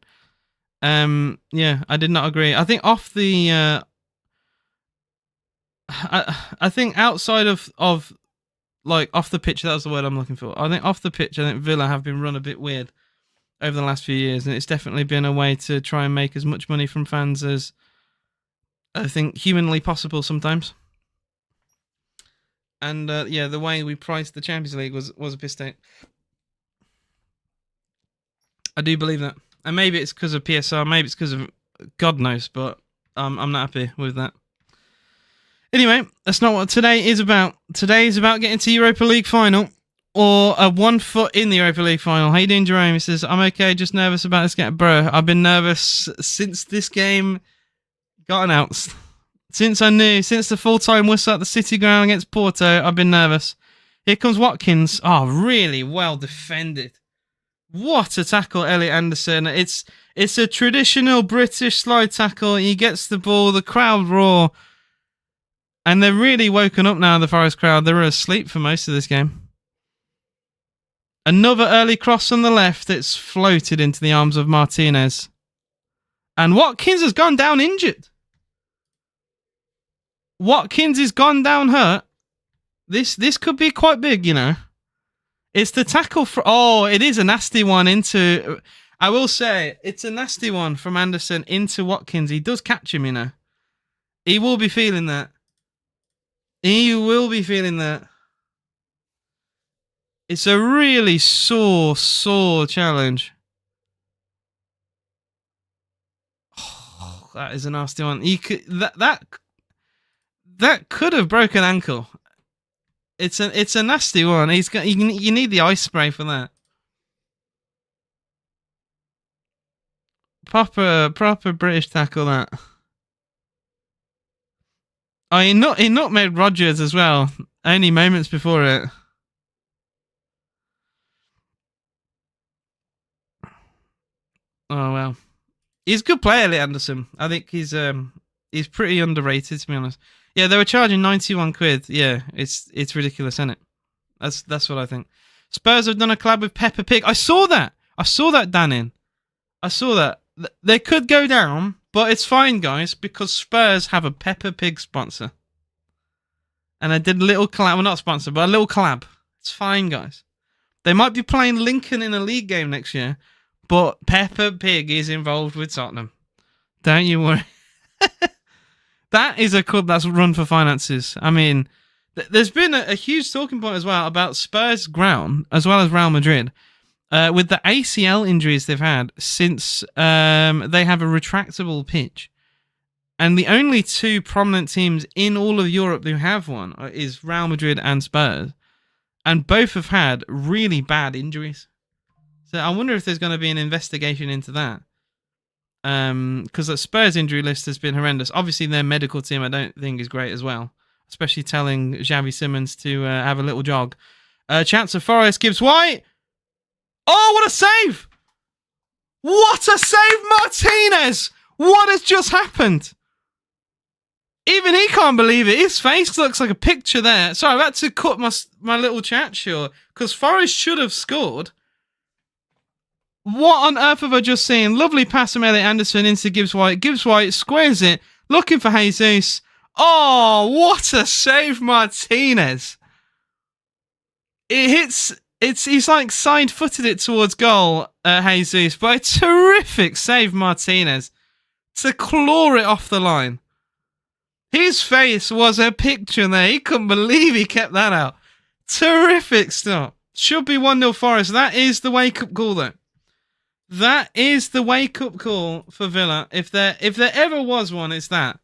Yeah, I did not agree. I think off the... I think outside of like off the pitch, that was the word I'm looking for. I think off the pitch, I think Villa have been run a bit weird over the last few years, and it's definitely been a way to try and make as much money from fans as I think humanly possible sometimes. And yeah, the way we priced the Champions League was a mistake. I do believe that. And maybe it's because of PSR, maybe it's because of God knows, but I'm not happy with that. Anyway, that's not what today is about. Today is about getting to Europa League final, or a 1 foot in the Europa League final. How you doing, Jerome? He says, I'm okay, just nervous about this game. Bro, I've been nervous since this game got announced. Since the full-time whistle at the City Ground against Porto, I've been nervous. Here comes Watkins. Oh, really well defended. What a tackle, Elliot Anderson. It's a traditional British slide tackle. He gets the ball, the crowd roar. And they're really woken up now, the Forest crowd. They were asleep for most of this game. Another early cross on the left. It's floated into the arms of Martinez. And Watkins has gone down injured. Watkins has gone down hurt. This could be quite big, you know. It's the tackle for... Oh, it is a nasty one into... I will say, it's a nasty one from Anderson into Watkins. He does catch him, you know. He will be feeling that. He will be feeling that. It's a really sore challenge. Oh, that is a nasty one. He could, that could have broken ankle. It's a nasty one. You need the ice spray for that. Proper British tackle that. Oh, he nutmegged Rogers as well. Only moments before it. Oh well, he's a good player, Lee Anderson. I think he's pretty underrated, to be honest. Yeah, they were charging 91 quid. Yeah, it's ridiculous, isn't it? That's what I think. Spurs have done a collab with Peppa Pig. I saw that. Dan. I saw that. They could go down, but it's fine, guys, because Spurs have a Peppa Pig sponsor. And I did a little collab. Well, not sponsor, but a little collab. It's fine, guys. They might be playing Lincoln in a league game next year, but Peppa Pig is involved with Tottenham. Don't you worry. That is a club that's run for finances. I mean, there's been a huge talking point as well about Spurs ground, as well as Real Madrid, with the ACL injuries they've had since they have a retractable pitch. And the only two prominent teams in all of Europe who have one is Real Madrid and Spurs. And both have had really bad injuries. So I wonder if there's going to be an investigation into that. Because the Spurs injury list has been horrendous. Obviously, their medical team I don't think is great as well. Especially telling Xavi Simons to have a little jog. Chance of Forest gives White. Oh, what a save! What a save, Martinez! What has just happened? Even he can't believe it. His face looks like a picture there. Sorry, I've had to cut my little chat short. Because Forest should have scored. What on earth have I just seen? Lovely pass from Elliot Anderson into Gibbs White. Gibbs White squares it. Looking for Jesus. Oh, what a save, Martinez. It hits... He's like side-footed it towards goal, Jesus. But a terrific save, Martinez. To claw it off the line. His face was a picture there. He couldn't believe he kept that out. Terrific start. Should be 1-0 Forest. That is the wake-up call, though. That is the wake-up call for Villa. If there ever was one, it's that.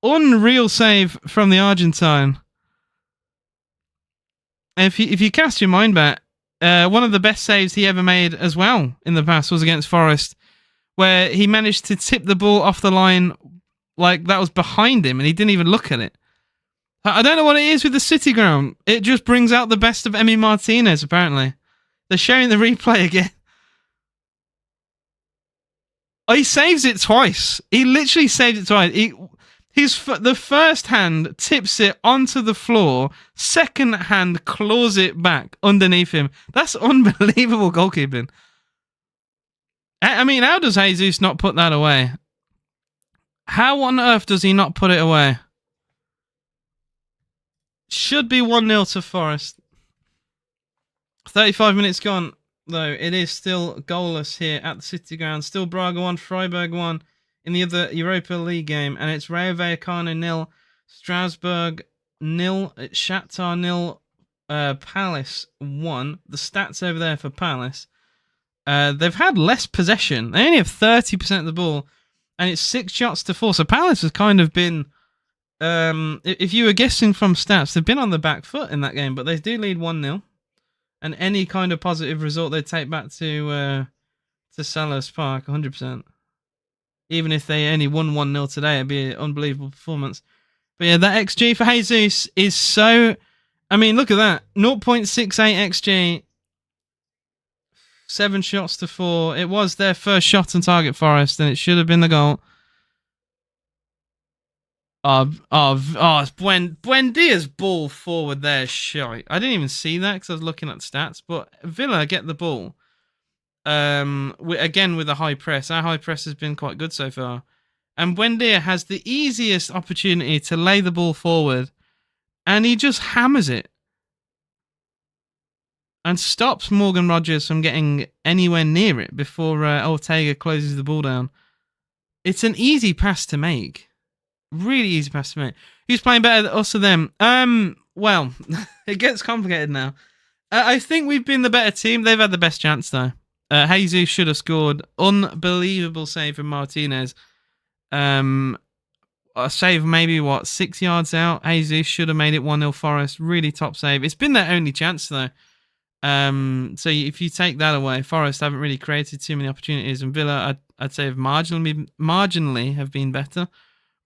Unreal save from the Argentine. If you cast your mind back, one of the best saves he ever made as well in the past was against Forest, where he managed to tip the ball off the line like that was behind him and he didn't even look at it. I don't know what it is with the City ground. It just brings out the best of Emi Martinez, apparently. They're showing the replay again. Oh, he saves it twice. He literally saved it twice. The first hand tips it onto the floor. Second hand claws it back underneath him. That's unbelievable goalkeeping. I mean, how does Jesus not put that away? How on earth does he not put it away? Should be 1-0 to Forest. 35 minutes gone, though. It is still goalless here at the City ground. Still Braga 1, Freiburg 1 in the other Europa League game. And it's Rayo Vallecano 0, Strasbourg 0, Shakhtar 0, Palace 1. The stats over there for Palace. They've had less possession. They only have 30% of the ball. And it's 6 shots to 4. So Palace has kind of been... if you were guessing from stats, they've been on the back foot in that game, but they do lead 1-0. And any kind of positive result they take back to Selhurst Park, 100%. Even if they only won 1-0 today, it'd be an unbelievable performance. But yeah, that XG for Jesus is so... I mean, look at that. 0.68 XG. 7 shots to 4. It was their first shot on target, Forest, and it should have been the goal. It's Buendia's ball forward there. Shite. I didn't even see that because I was looking at the stats. But Villa get the ball. Again with a high press. Our high press has been quite good so far. And Buendia has the easiest opportunity to lay the ball forward. And he just hammers it. And stops Morgan Rogers from getting anywhere near it before Ortega closes the ball down. It's an easy pass to make. Really easy pass to make. Who's playing better than us or them? Well, it gets complicated now. I think we've been the better team. They've had the best chance, though. Jesus should have scored. Unbelievable save from Martinez. A save maybe, 6 yards out. Jesus should have made it 1-0 Forest. Really top save. It's been their only chance, though. So if you take that away, Forest haven't really created too many opportunities. And Villa, I'd say, have marginally have been better.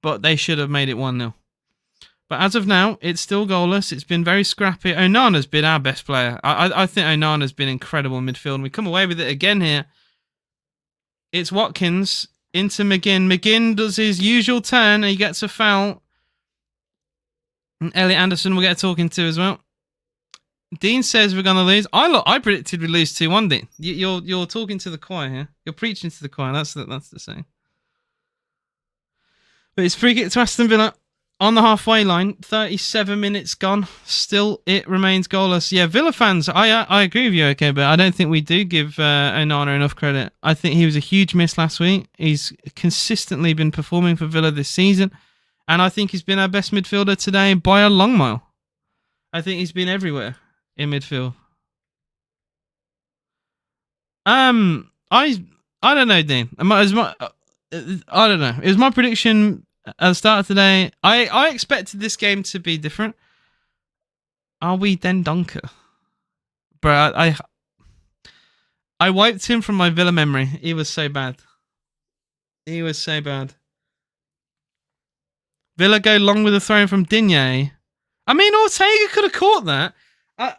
But they should have made it 1-0. But as of now, it's still goalless. It's been very scrappy. Onana's been our best player. I think Onana's been incredible in midfield. And we come away with it again here. It's Watkins into McGinn. McGinn does his usual turn and he gets a foul. And Elliot Anderson will get a talking to as well. Dean says we're going to lose. I predicted we'd lose 2-1, Dean. You're talking to the choir here. You're preaching to the choir. That's the saying. But it's free kick to Aston Villa on the halfway line. 37 minutes gone. Still, it remains goalless. Yeah, Villa fans, I agree with you, okay, but I don't think we do give Onana enough credit. I think he was a huge miss last week. He's consistently been performing for Villa this season. And I think he's been our best midfielder today by a long mile. I think he's been everywhere in midfield. I don't know, Dean. I don't know. It was my prediction at the start of today. I expected this game to be different. Are we then Dunker? Bro, I wiped him from my Villa memory. He was so bad. He was so bad. Villa go long with a throw from Digne. I mean, Ortega could have caught that.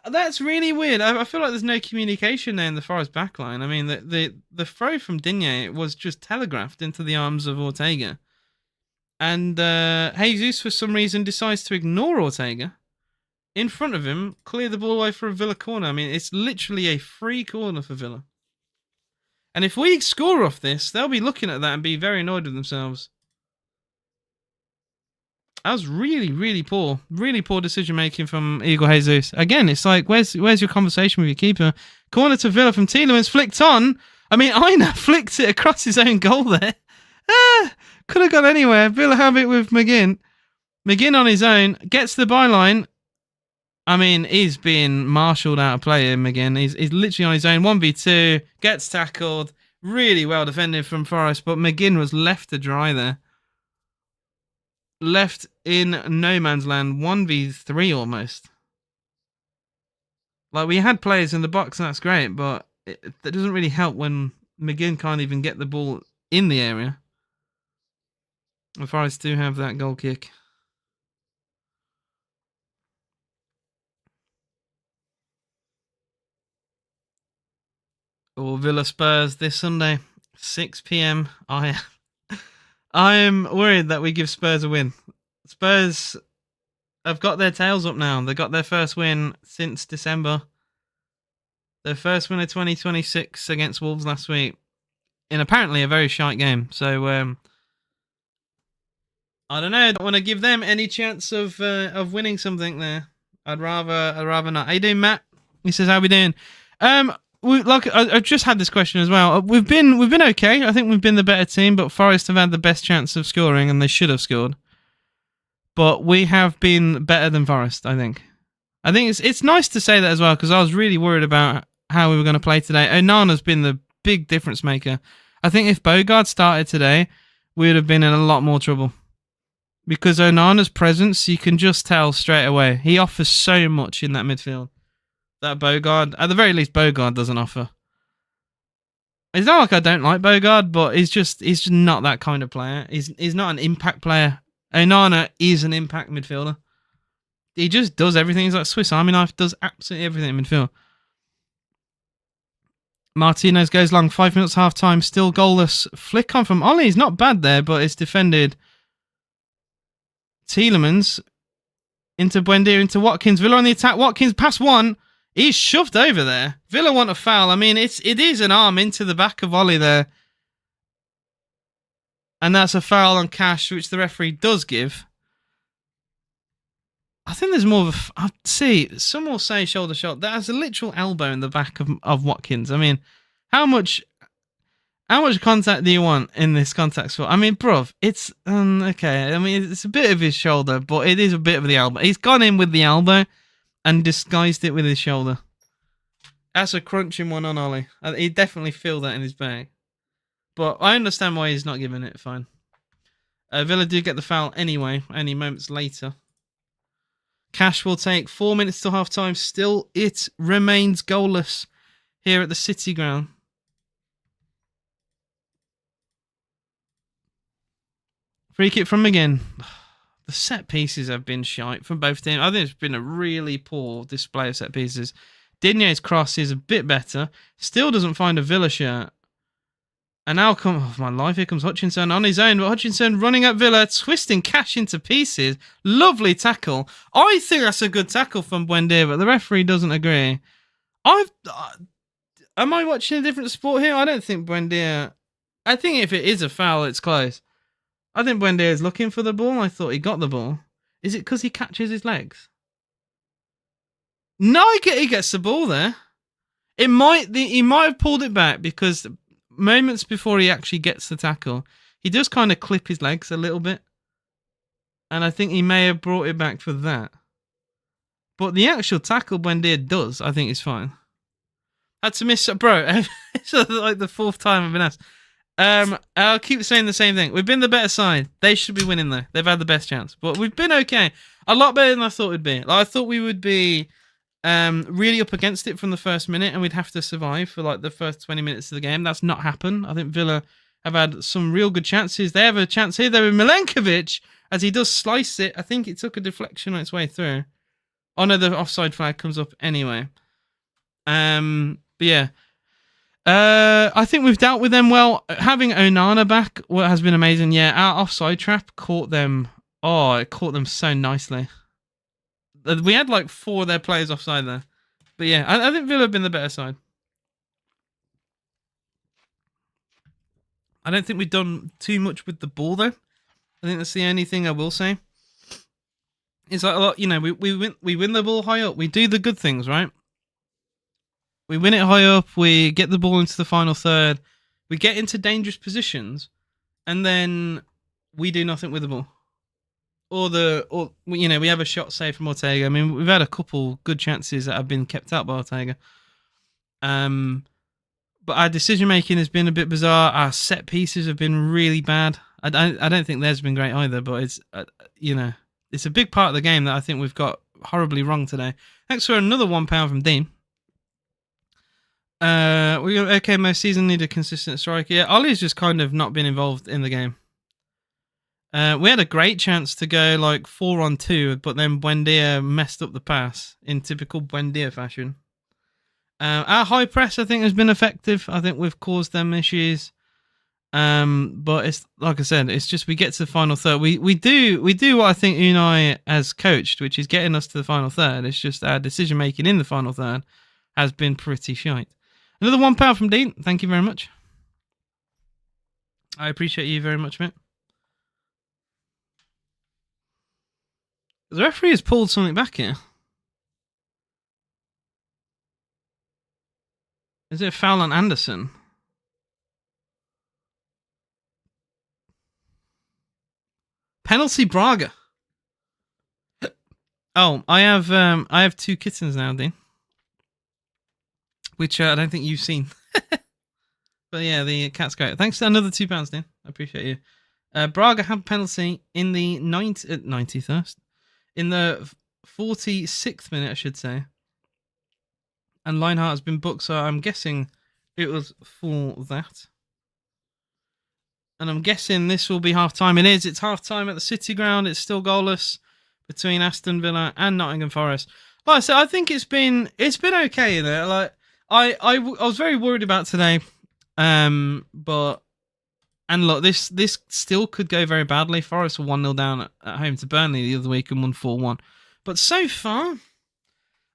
That's really weird. I feel like there's no communication there in the Forest backline. I mean, the throw from Digne was just telegraphed into the arms of Ortega. And Jesus, for some reason, decides to ignore Ortega. In front of him, clear the ball away for a Villa corner. I mean, it's literally a free corner for Villa. And if we score off this, they'll be looking at that and be very annoyed with themselves. That was really, really poor decision making from Igor Jesus. Again, it's like, where's your conversation with your keeper? Corner to Villa from Tielemans, flicked on. I mean, Aina flicked it across his own goal there. Could have gone anywhere. Villa have it with McGinn. McGinn on his own gets the byline. I mean, he's being marshalled out of play here, McGinn. He's literally on his own. 1v2, gets tackled. Really well defended from Forest, but McGinn was left to dry there. Left in no man's land, 1v3 almost. Like, we had players in the box, and that's great, but that doesn't really help when McGinn can't even get the ball in the area. The Forest do have that goal kick. Or Villa Spurs this Sunday, 6 p.m. I am worried that we give Spurs a win. Spurs have got their tails up now. They got their first win since December. Their first win of 2026 against Wolves last week. In apparently a very shite game. So, I don't know. I don't want to give them any chance of winning something there. I'd rather not. How you doing, Matt? He says, how we doing? I just had this question as well. We've been okay. I think we've been the better team, but Forest have had the best chance of scoring, and they should have scored. But we have been better than Forest, I think. I think it's nice to say that as well, because I was really worried about how we were going to play today. Onana's been the big difference maker. I think if Bogard started today, we would have been in a lot more trouble. Because Onana's presence, you can just tell straight away. He offers so much in that midfield. That Bogard, at the very least, Bogard doesn't offer. It's not like I don't like Bogard, but he's just not that kind of player. He's not an impact player. Onana is an impact midfielder. He just does everything. He's like Swiss Army knife, does absolutely everything in midfield. Martinez goes long, 5 minutes half time, still goalless. Flick on from Ollie. He's not bad there, but it's defended. Tielemans into Buendia, into Watkins. Villa on the attack. Watkins past one. He's shoved over there. Villa want a foul. I mean, it is an arm into the back of Ollie there. And that's a foul on Cash, which the referee does give. I think there's more of a... see, some will say shoulder shot. That has a literal elbow in the back of Watkins. I mean, how much contact do you want in this contact sport? I mean, bruv, it's... okay, I mean, it's a bit of his shoulder, but it is a bit of the elbow. He's gone in with the elbow and disguised it with his shoulder. That's a crunching one on Ollie. He'd definitely feel that in his bag. But I understand why he's not giving it. Fine. Villa do get the foul anyway, any moments later. Cash will take 4 minutes till half time. Still, it remains goalless here at the City Ground. Free kick from McGinn. The set pieces have been shite from both teams. I think it's been a really poor display of set pieces. Digne's cross is a bit better. Still doesn't find a Villa shirt. And now my life, here comes Hutchinson on his own, but Hutchinson running at Villa, twisting Cash into pieces. Lovely tackle. I think that's a good tackle from Buendia, but the referee doesn't agree. Am I watching a different sport here? I don't think Buendia. I think if it is a foul, it's close. I think Buendia is looking for the ball. I thought he got the ball. Is it because he catches his legs? No, he gets the ball there. He might have pulled it back because moments before he actually gets the tackle, he does kind of clip his legs a little bit. And I think he may have brought it back for that. But the actual tackle Buendia does, I think is fine. Had to miss, bro. It's like the fourth time I've been asked. I'll keep saying the same thing. We've been the better side. They should be winning though. They've had the best chance, but we've been okay. A lot better than I thought we'd be. Like, I thought we would be really up against it from the first minute, and we'd have to survive for like the first 20 minutes of the game. That's not happened. I think Villa have had some real good chances. They have a chance here. They're with Milenkovic as he does slice it. I think it took a deflection on its way through. Oh no, the offside flag comes up anyway. But yeah. I think we've dealt with them well. Having Onana back has been amazing. Yeah, our offside trap caught them. Oh, it caught them so nicely. We had like 4 of their players offside there. But yeah, I think Villa have been the better side. I don't think we've done too much with the ball though. I think that's the only thing I will say. It's like a lot, you know, we win the ball high up. We do the good things, right? We win it high up. We get the ball into the final third. We get into dangerous positions, and then we do nothing with the ball. Or you know, we have a shot saved from Ortega. I mean, we've had a couple good chances that have been kept out by Ortega. But our decision making has been a bit bizarre. Our set pieces have been really bad. I don't think theirs been great either. But it's you know, it's a big part of the game that I think we've got horribly wrong today. Thanks for another £1 from Dean. We got okay. Most season need a consistent striker. Yeah, Ollie's just kind of not been involved in the game. We had a great chance to go like 4-on-2, but then Buendia messed up the pass in typical Buendia fashion. Our high press, I think, has been effective. I think we've caused them issues. But it's like I said, it's just we get to the final third. We do what I think Unai has coached, which is getting us to the final third. It's just our decision making in the final third has been pretty shite. Another £1 from Dean. Thank you very much. I appreciate you very much, mate. The referee has pulled something back here. Is it a foul on Anderson? Penalty Braga. Oh, I have 2 kittens now, Dean. Which I don't think you've seen. But yeah, the cat's great. Thanks for another £2, Dean. I appreciate you. Braga had penalty in the 91st. In the 46th minute, I should say. And Lineheart has been booked, so I'm guessing it was for that. And I'm guessing this will be half-time. It is. It's half-time at the City Ground. It's still goalless between Aston Villa and Nottingham Forest. Like I said, I think it's been okay there. Like I was very worried about today. But look, this still could go very badly. Forest were 1-0 down at home to Burnley the other week and won 4-1. But so far,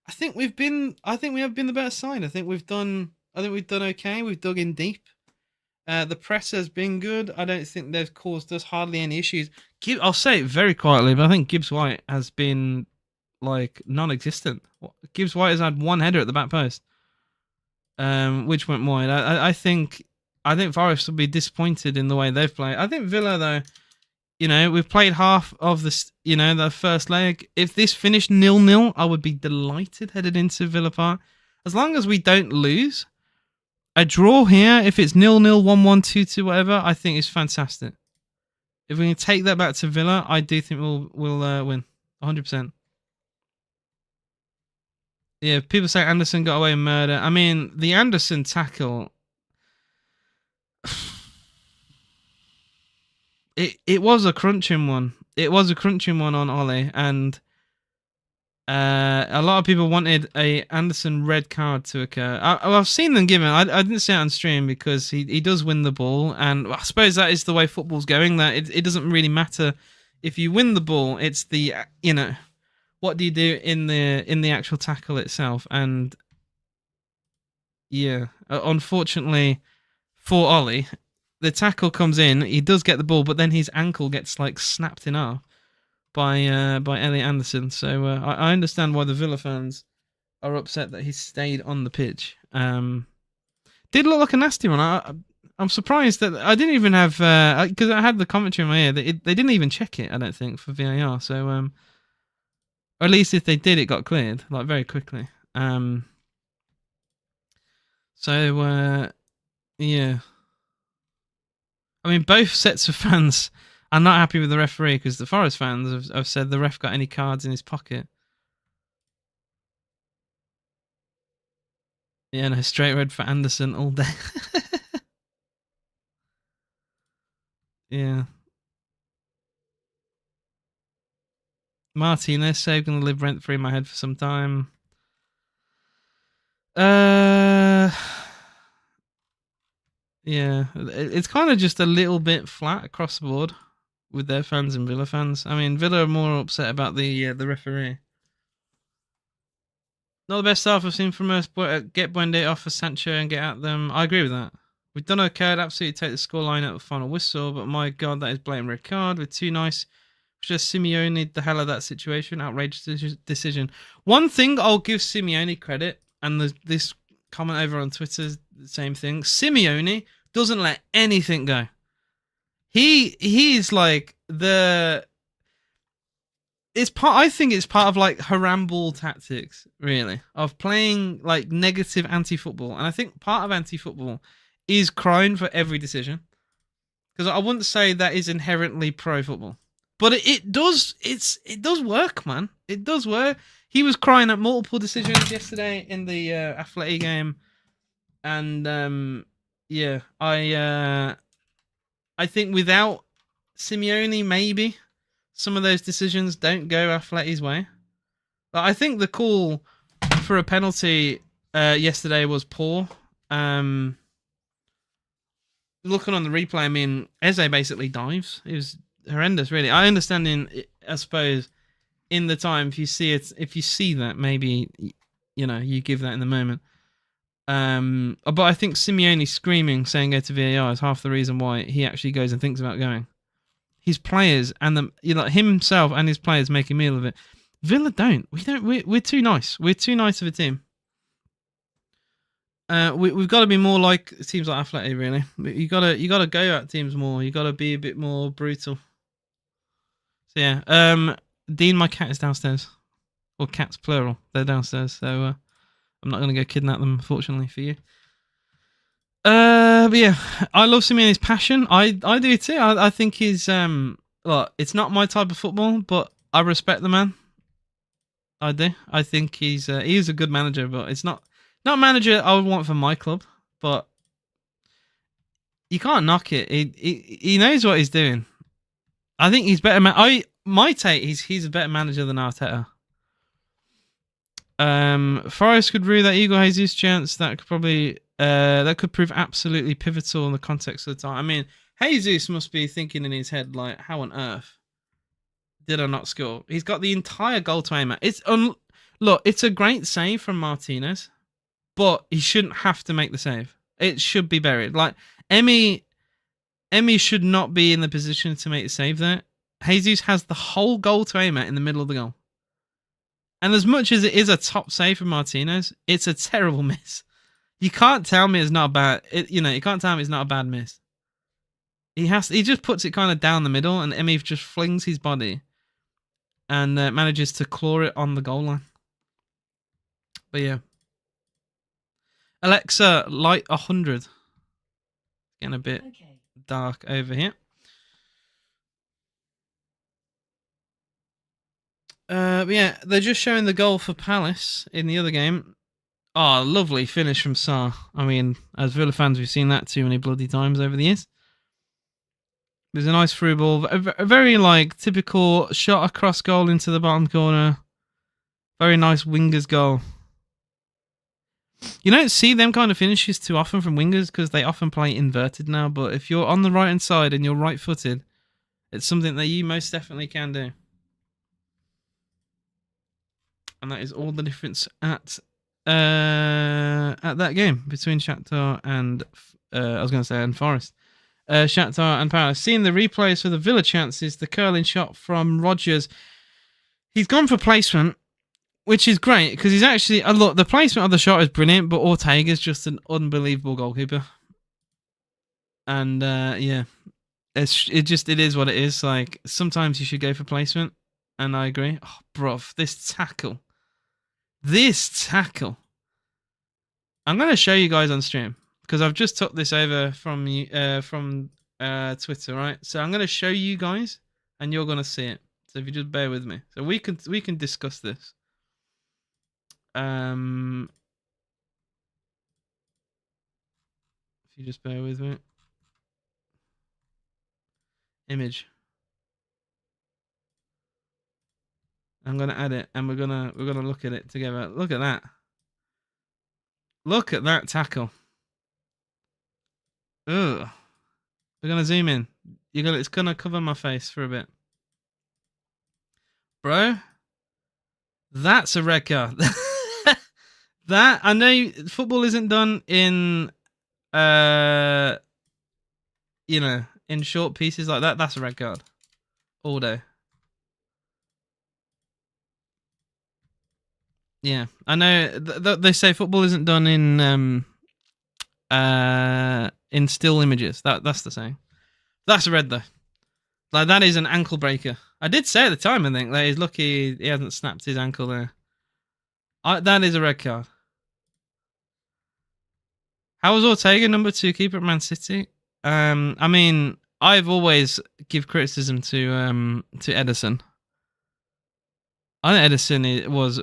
I think we have been the better side. I think we've done okay. We've dug in deep. The press has been good. I don't think they've caused us hardly any issues. I'll say it very quietly, but I think Gibbs White has been like non-existent. Gibbs White has had 1 header at the back post, which went wide. I think Forest will be disappointed in the way they've played. I think Villa, though, you know, we've played half of this, you know, the first leg. If this finished 0-0, I would be delighted headed into Villa Park. As long as we don't lose, a draw here, if it's 0-0, 1-1, 2-2, whatever, I think is fantastic. If we can take that back to Villa, I do think we'll win 100%. Yeah, people say Anderson got away with murder. I mean, the Anderson tackle, it was a crunching one. It was a crunching one on Ollie, and A lot of people wanted a Anderson red card to occur. I've seen them given. I didn't see it on stream because he does win the ball, and I suppose that is the way football's going. That it doesn't really matter if you win the ball. It's the what do you do in the actual tackle itself, and yeah, unfortunately for Ollie, the tackle comes in. He does get the ball, but then his ankle gets like snapped in half by Elliot Anderson. So I understand why the Villa fans are upset that he stayed on the pitch. Did look like a nasty one. I'm surprised that I didn't even have because I had the commentary in my ear. They didn't even check it. I don't think for VAR. So or at least if they did, it got cleared like very quickly. So yeah. I mean, both sets of fans are not happy with the referee because the Forest fans have said the ref got any cards in his pocket. Yeah, no, straight red for Anderson all day. Yeah. Martinez save going to live rent free in my head for some time. Yeah, it's kind of just a little bit flat across the board with their fans and Villa fans. I mean, Villa are more upset about the referee. Not the best stuff I've seen from us. Get Buendia off for Sancho and get at them. I agree with that. We've done okay. I'd absolutely take the scoreline at the final whistle, but my God, that is blatant red card with too nice. Just Simeone the hell of that situation. Outrageous decision. One thing I'll give Simeone credit, and this comment over on Twitter, the same thing. Simeone doesn't let anything go. He is like the. I think it's part of like Harambal tactics, really, of playing like negative anti-football, and I think part of anti-football is crying for every decision. Because I wouldn't say that is inherently pro-football, but it does. It does work, man. It does work. He was crying at multiple decisions yesterday in the Athletic game, and yeah, I think without Simeone, maybe some of those decisions don't go Athletic's way. But I think the call for a penalty yesterday was poor. Looking on the replay, I mean, Eze basically dives. It was horrendous, really. I understand I suppose, in the time, if you see that, maybe, you give that in the moment. But I think Simeone screaming, saying go to VAR is half the reason why he actually goes and thinks about going. His players and himself and his players make a meal of it. Villa don't. We're too nice. We're too nice of a team. We've got to be more like teams like Athletic, really. You gotta go at teams more. You gotta be a bit more brutal. So yeah. Dean, my cat is downstairs, or cats plural. They're downstairs. So I'm not gonna go kidnap them, unfortunately for you. But yeah, I love Simeone's passion. I do too. I think he's look, it's not my type of football, but I respect the man. I do. I think he's a good manager, but it's not a manager I would want for my club. But you can't knock it. He knows what he's doing. I think he's better. My take he's a better manager than Arteta. Forest could rue that Igor Jesus chance. That could probably that could prove absolutely pivotal in the context of the time. I mean, Jesus must be thinking in his head like, how on earth did I not score? He's got the entire goal to aim at. Look, it's a great save from Martinez, but he shouldn't have to make the save. It should be buried. Like Emmy should not be in the position to make the save there. Jesus has the whole goal to aim at in the middle of the goal. And as much as it is a top save from Martinez, it's a terrible miss. You can't tell me it's not bad. You can't tell me it's not a bad miss. He just puts it kind of down the middle, and Emmy just flings his body and manages to claw it on the goal line. But yeah, Alexa, light 100. Getting a bit dark over here. But yeah, they're just showing the goal for Palace in the other game. Oh, lovely finish from Sarr. I mean, as Villa fans, we've seen that too many bloody times over the years. There's a nice through ball, a very typical shot across goal into the bottom corner. Very nice wingers goal. You don't see them kind of finishes too often from wingers because they often play inverted now. But if you're on the right hand side and you're right-footed, it's something that you most definitely can do. And that is all the difference at that game between Shakhtar and and Forest. Shakhtar and Palace. Seeing the replays for the Villa chances, the curling shot from Rodgers. He's gone for placement, which is great because he's actually look. The placement of the shot is brilliant, but Ortega's just an unbelievable goalkeeper. And yeah, it is what it is. Like sometimes you should go for placement, and I agree. Oh, bruv, this tackle. I'm going to show you guys on stream because I've just took this over from Twitter, right? So I'm going to show you guys, and you're going to see it. So if you just bear with me, so we can discuss this. If you just bear with me. Image. I'm gonna add it, and we're gonna look at it together. Look at that. Look at that tackle. Ugh. We're gonna zoom in. It's gonna cover my face for a bit, bro. That's a red card. That I know football isn't done in in short pieces like that. That's a red card all day. Yeah, I know. They say football isn't done in still images. That's the saying. That's a red though. Like that is an ankle breaker. I did say at the time. I think that he's lucky he hasn't snapped his ankle there. That is a red card. How was Ortega number 2 keeper at Man City? I mean, I've always give criticism to Edison. I think Edison was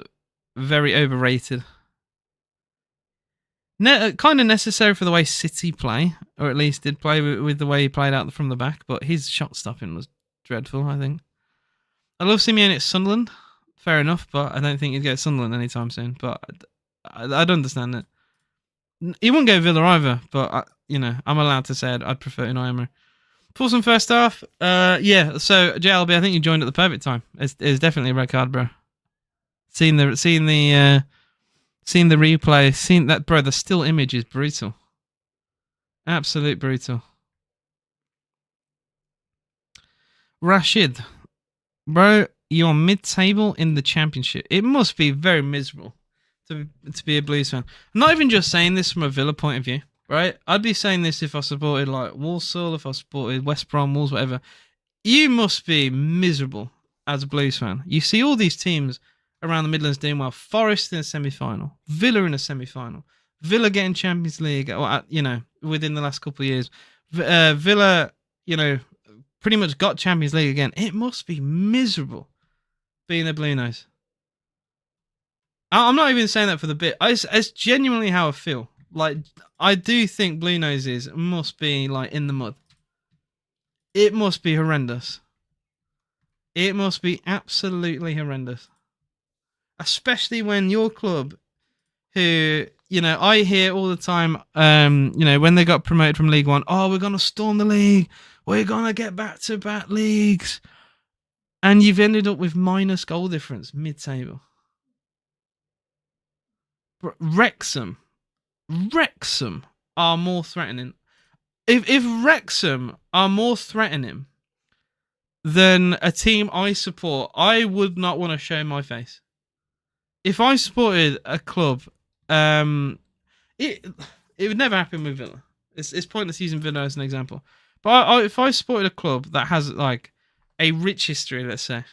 very overrated. Kind of necessary for the way City play, or at least did play with the way he played out from the back, but his shot stopping was dreadful, I think. I love Simeone at Sunderland. Fair enough, but I don't think he'd go to Sunderland anytime soon. But I don't understand it. He wouldn't go Villa either, but I'm allowed to say I'd prefer Unai Emery. Fulham first half. Yeah. So JLB, I think you joined at the perfect time. It's definitely a red card, bro. Seeing the replay, seeing that, bro. The still image is brutal. Absolute brutal. Rashid, bro, you're mid-table in the championship. It must be very miserable to be a Blues fan. I'm not even just saying this from a Villa point of view, right? I'd be saying this if I supported like Walsall, if I supported West Brom, Wolves, whatever. You must be miserable as a Blues fan. You see all these teams around the Midlands doing well. Forest in a semi-final, Villa in a semi-final, Villa getting Champions League, within the last couple of years. Villa, pretty much got Champions League again. It must be miserable being a Blue Nose. I'm not even saying that for the bit. It's genuinely how I feel. Like, I do think Blue Noses must be like in the mud. It must be horrendous. It must be absolutely horrendous. Especially when your club, who, I hear all the time, when they got promoted from League One, oh, we're going to storm the league. We're going to get back-to-back leagues. And you've ended up with minus goal difference mid-table. Wrexham are more threatening. If Wrexham are more threatening than a team I support, I would not want to show my face. If I supported a club, it would never happen with Villa. It's pointless using Villa as an example. But if I supported a club that has like a rich history, let's say,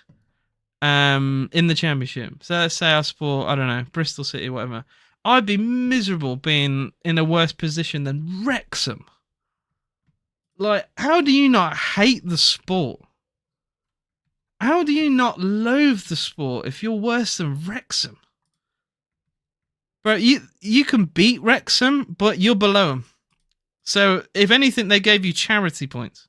in the Championship, so let's say I support, I don't know, Bristol City, whatever, I'd be miserable being in a worse position than Wrexham. Like, how do you not hate the sport? How do you not loathe the sport if you're worse than Wrexham? Bro, you can beat Wrexham, but you're below them. So, if anything, they gave you charity points.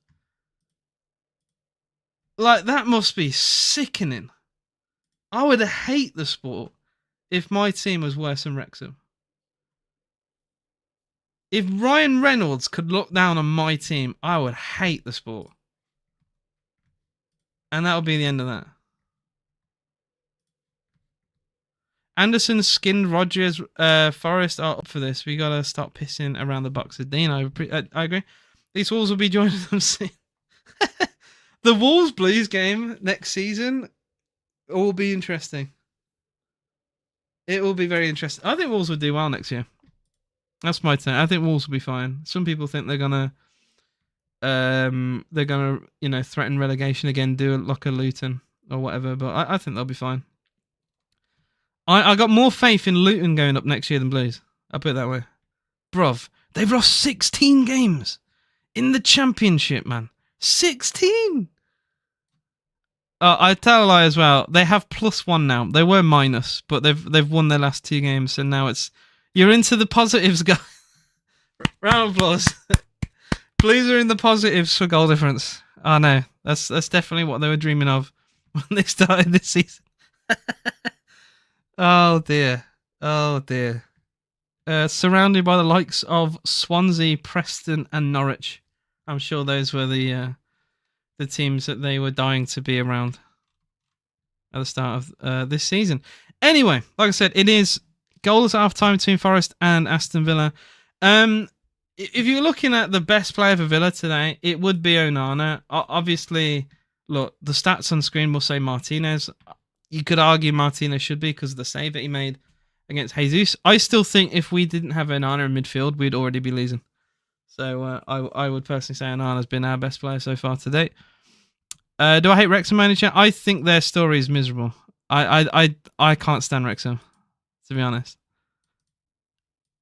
Like, that must be sickening. I would hate the sport if my team was worse than Wrexham. If Ryan Reynolds could look down on my team, I would hate the sport. And that would be the end of that. Anderson skinned Rogers. Forest are up for this. We gotta stop pissing around the box of Dean. I agree. These Wolves will be joining them soon. The Wolves Blues game next season will be interesting. It will be very interesting. I think Wolves will do well next year. That's my take. I think Wolves will be fine. Some people think they're gonna threaten relegation again, do like a Luton or whatever. But I think they'll be fine. I got more faith in Luton going up next year than Blues. I'll put it that way. Bruv, they've lost 16 games in the Championship, man. 16! I tell a lie as well. They have +1 now. They were minus, but they've won their last 2 games, and now you're into the positives, guys. Round of applause. Blues are in the positives for goal difference. Oh no, that's definitely what they were dreaming of when they started this season. Oh dear. Surrounded by the likes of Swansea, Preston, and Norwich. I'm sure those were the teams that they were dying to be around at the start of this season. Anyway, like I said, it is goalless at half time between Forest and Aston Villa. If you're looking at the best player for Villa today, it would be Onana. Obviously, look, the stats on screen will say Martinez. You could argue Martinez should be because of the save that he made against Jesus. I still think if we didn't have Onana in midfield, we'd already be losing. So I would personally say Onana's been our best player so far to date. Do I hate Wrexham manager? I think their story is miserable. I can't stand Wrexham, to be honest.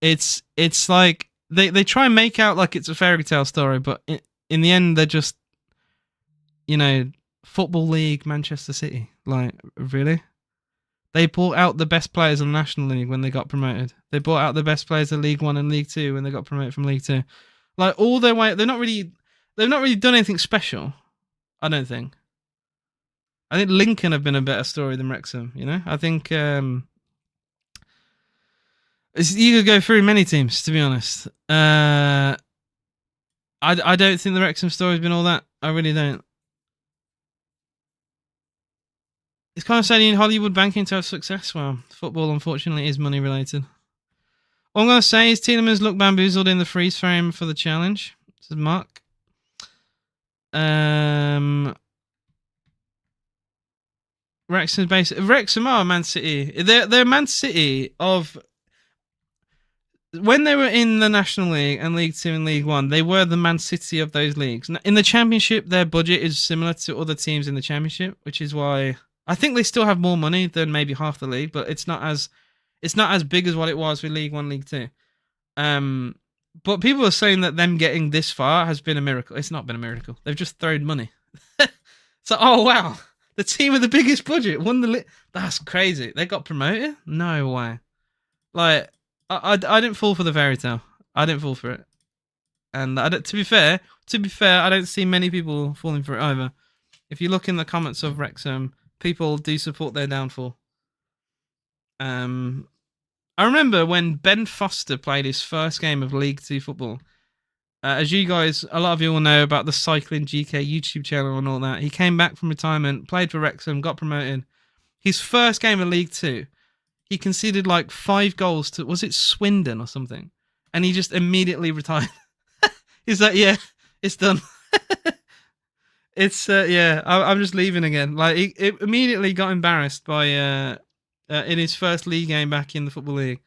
It's like they try and make out like it's a fairy tale story, but in the end they're just, Football League, Manchester City. Like, really? They bought out the best players in the National League when they got promoted. They bought out the best players of League One and League Two when they got promoted from League Two. Like, all their way, they've not really done anything special. I don't think. I think Lincoln have been a better story than Wrexham. I think you could go through many teams, to be honest. I don't think the Wrexham story has been all that. I really don't. It's kind of sad in Hollywood banking to have success. Well, football, unfortunately, is money related. All I'm going to say is Tielemans looked bamboozled in the freeze frame for the challenge. Says Mark. Wrexham are Man City. They're Man City of... When they were in the National League and League Two and League One, they were the Man City of those leagues. In the Championship, their budget is similar to other teams in the Championship, which is why... I think they still have more money than maybe half the league, but it's not as big as what it was with League One, League Two. But people are saying that them getting this far has been a miracle. It's not been a miracle. They've just thrown money. So, oh wow, the team with the biggest budget won the league. That's crazy. They got promoted? No way. Like, I didn't fall for the fairy tale. I didn't fall for it. And to be fair, I don't see many people falling for it either. If you look in the comments of Wrexham, people do support their downfall. I remember when Ben Foster played his first game of League Two football. As you guys, a lot of you will know about the Cycling GK YouTube channel and all that. He came back from retirement, played for Wrexham, got promoted. His first game of League Two, he conceded like 5 goals to, was it Swindon or something? And he just immediately retired. He's like, yeah, it's done. I'm just leaving again. Like, he immediately got embarrassed by in his first league game back in the Football League.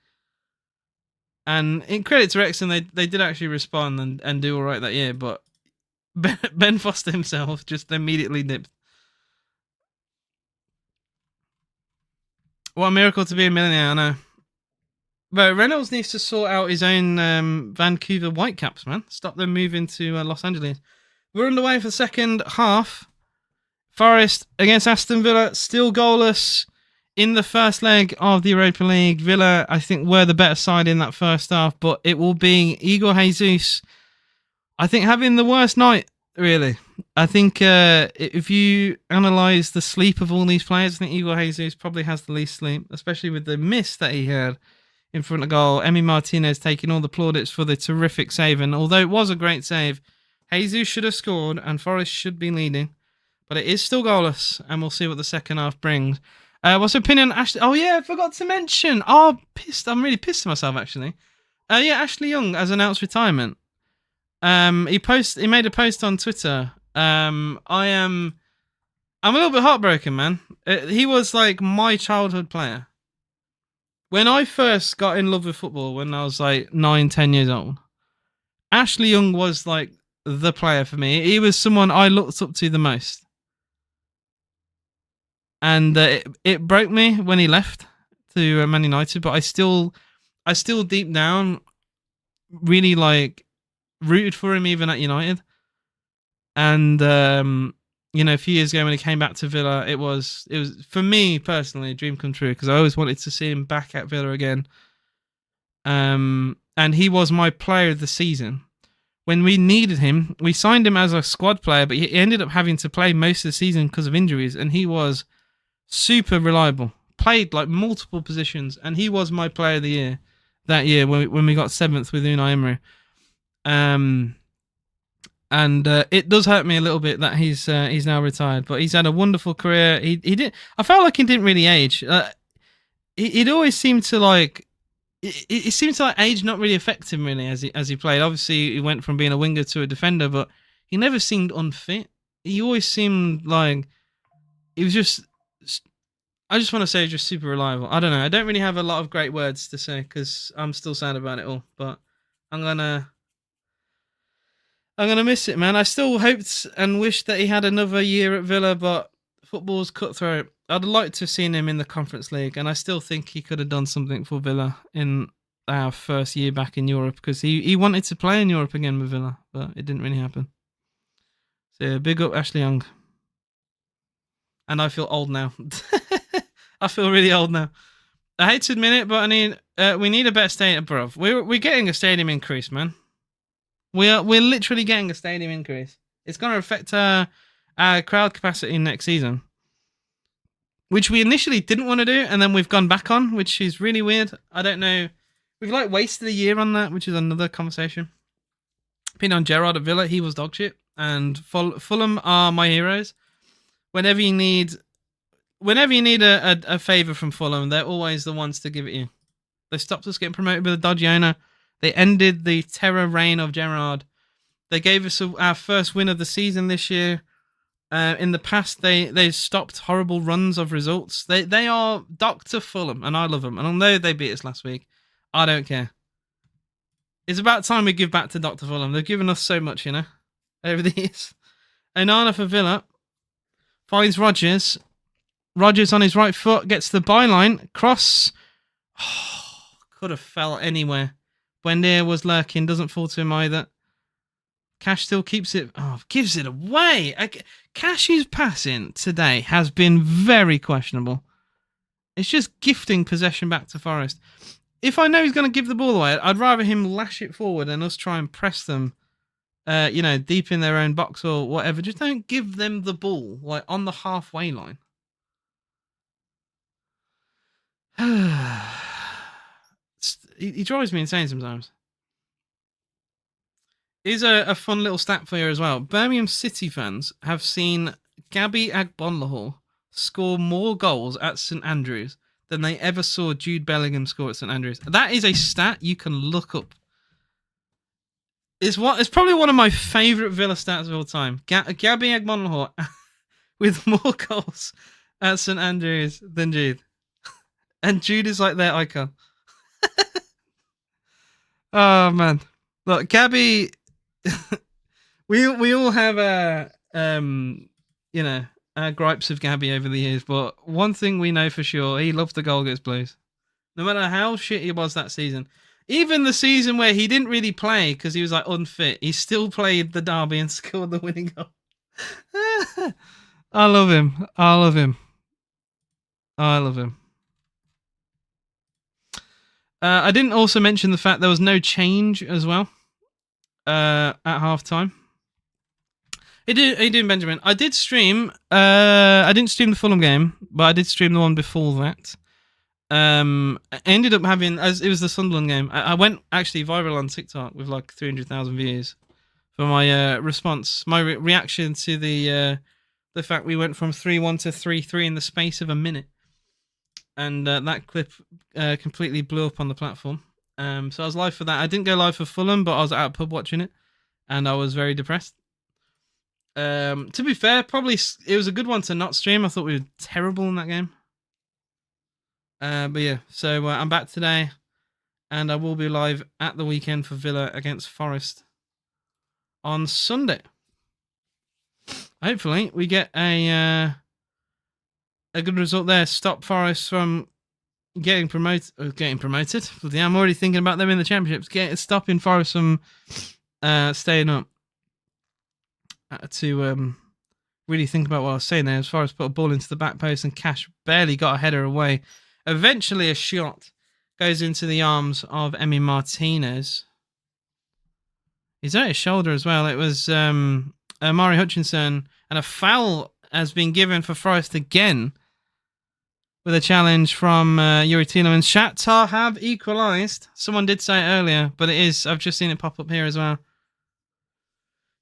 And in credit to Wrexham, they did actually respond and do all right that year. But Ben Foster himself just immediately dipped. What a miracle to be a millionaire, I know. But Reynolds needs to sort out his own Vancouver Whitecaps, man. Stop them moving to Los Angeles. We're underway for the second half. Forest against Aston Villa, still goalless in the first leg of the Europa League. Villa, I think, were the better side in that first half, but it will be Igor Jesus, I think, having the worst night Really. I think if you analyse the sleep of all these players, I think Igor Jesus probably has the least sleep, especially with the miss that he had in front of goal. Emi Martinez taking all the plaudits for the terrific save. And although it was a great save, Jesus should have scored and Forest should be leading. But it is still goalless, and we'll see what the second half brings. What's your opinion on Ashley? Oh, yeah, I forgot to mention. Oh, pissed. I'm really pissed at myself, actually. Yeah, Ashley Young has announced retirement. He made a post on Twitter. I'm a little bit heartbroken, man. He was like my childhood player. When I first got in love with football, when I was like 9, 10 years old, Ashley Young was like the player for me. He was someone I looked up to the most. And it broke me when he left to Man United, but I still deep down really like rooted for him even at United. And a few years ago when he came back to Villa, it was for me personally a dream come true because I always wanted to see him back at Villa again. And he was my player of the season. When we needed him, we signed him as a squad player, but he ended up having to play most of the season because of injuries, and he was super reliable. Played like multiple positions, and he was my player of the year that year when we got 7th with Unai Emery. And it does hurt me a little bit that he's now retired, but he's had a wonderful career. He did. I felt like he didn't really age. He'd always seemed to like. It seems like age not really affect him really as he played. Obviously, he went from being a winger to a defender, but he never seemed unfit. He always seemed like he was just. I just want to say he's just super reliable. I don't know. I don't really have a lot of great words to say because I'm still sad about it all. But I'm gonna miss it, man. I still hoped and wished that he had another year at Villa, but football's cutthroat. I'd like to have seen him in the Conference League, and I still think he could have done something for Villa in our first year back in Europe because he wanted to play in Europe again with Villa, but it didn't really happen. So yeah, big up Ashley Young. And I feel old now. I feel really old now. I hate to admit it, but we need a better stadium, bro. We're getting a stadium increase, man. We're literally getting a stadium increase. It's going to affect our crowd capacity next season, which we initially didn't want to do, and then we've gone back on, which is really weird. I don't know. We've like wasted a year on that, which is another conversation. Opinion on Gerrard at Villa, he was dog shit, and Fulham are my heroes. Whenever you need a favour from Fulham, they're always the ones to give it you. They stopped us getting promoted with a dodgy owner. They ended the terror reign of Gerrard. They gave us our first win of the season this year. In the past, they stopped horrible runs of results. They are Dr. Fulham, and I love them. And although they beat us last week, I don't care. It's about time we give back to Dr. Fulham. They've given us so much, over the years. Onana for Villa. Finds Rodgers. Rodgers on his right foot gets the byline. Cross. Oh, could have fell anywhere. Buendia was lurking. Doesn't fall to him either. Cash still keeps it. Oh, gives it away. Cash's passing today has been very questionable. It's just gifting possession back to Forest. If I know he's going to give the ball away, I'd rather him lash it forward and us try and press them. Deep in their own box or whatever. Just don't give them the ball, like, on the halfway line. He drives me insane sometimes. Here's a fun little stat for you as well. Birmingham City fans have seen Gabby Agbonlahor score more goals at St Andrews than they ever saw Jude Bellingham score at St Andrews. That is a stat you can look up. It's probably one of my favourite Villa stats of all time. Gabby Agbonlahor with more goals at St Andrews than Jude. And Jude is like their icon. Oh, man. Look, Gabby... we all have gripes of Gabby over the years, but one thing we know for sure, he loves the goal against Blues. No matter how shit he was that season. Even the season where he didn't really play because he was like unfit, he still played the derby and scored the winning goal. I love him. I didn't also mention the fact there was no change as well at halftime. How you doing, Benjamin? I did stream. I didn't stream the Fulham game, but I did stream the one before that. I ended up having, as it was the Sunderland game. I went actually viral on TikTok with like 300,000 views for my response, my reaction to the fact we went from 3-1 to 3-3 in the space of a minute, and that clip completely blew up on the platform. So I was live for that. I didn't go live for Fulham, but I was at a pub watching it, and I was very depressed. To be fair, probably it was a good one to not stream. I thought we were terrible in that game. But yeah, so I'm back today, and I will be live at the weekend for Villa against Forest on Sunday. Hopefully, we get a good result there. Stop Forest from getting promoted. Bloody hell, I'm already thinking about them in the championships. Stopping Forest from staying up. To really think about what I was saying there, as far as put a ball into the back post and Cash barely got a header away. Eventually, a shot goes into the arms of Emi Martinez. He's hurt his shoulder as well. It was Amari Hutchinson, and a foul has been given for Forest again with a challenge from Yuri Tielemans. Shakhtar have equalised. Someone did say it earlier, but it is. I've just seen it pop up here as well.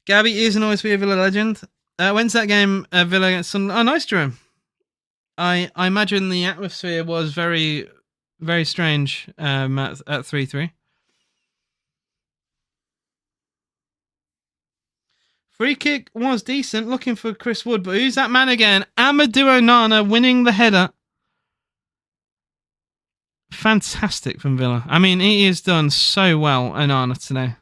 Gabby is and always be a Villa legend. When's that game? Villa against Sunderland. Oh, nice, Jerome. I imagine the atmosphere was very, very strange at 3-3. Free kick was decent. Looking for Chris Wood, but who's that man again? Amadou Onana winning the header. Fantastic from Villa. I mean, he has done so well, Onana, today.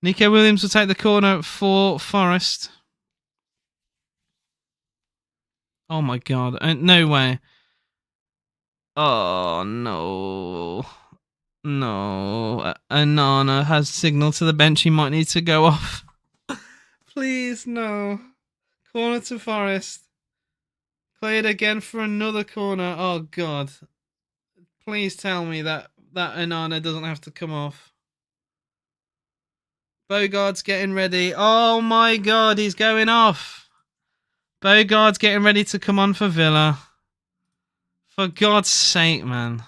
Nico Williams will take the corner for Forest. Oh my god. No way. Oh no. No. Onana has signal to the bench. He might need to go off. Please, no. Corner to Forest. Played again for another corner. Oh god. Please tell me that Onana doesn't have to come off. Bogart's getting ready. Oh my god, he's going off. Bogart's getting ready to come on for Villa. For God's sake, man.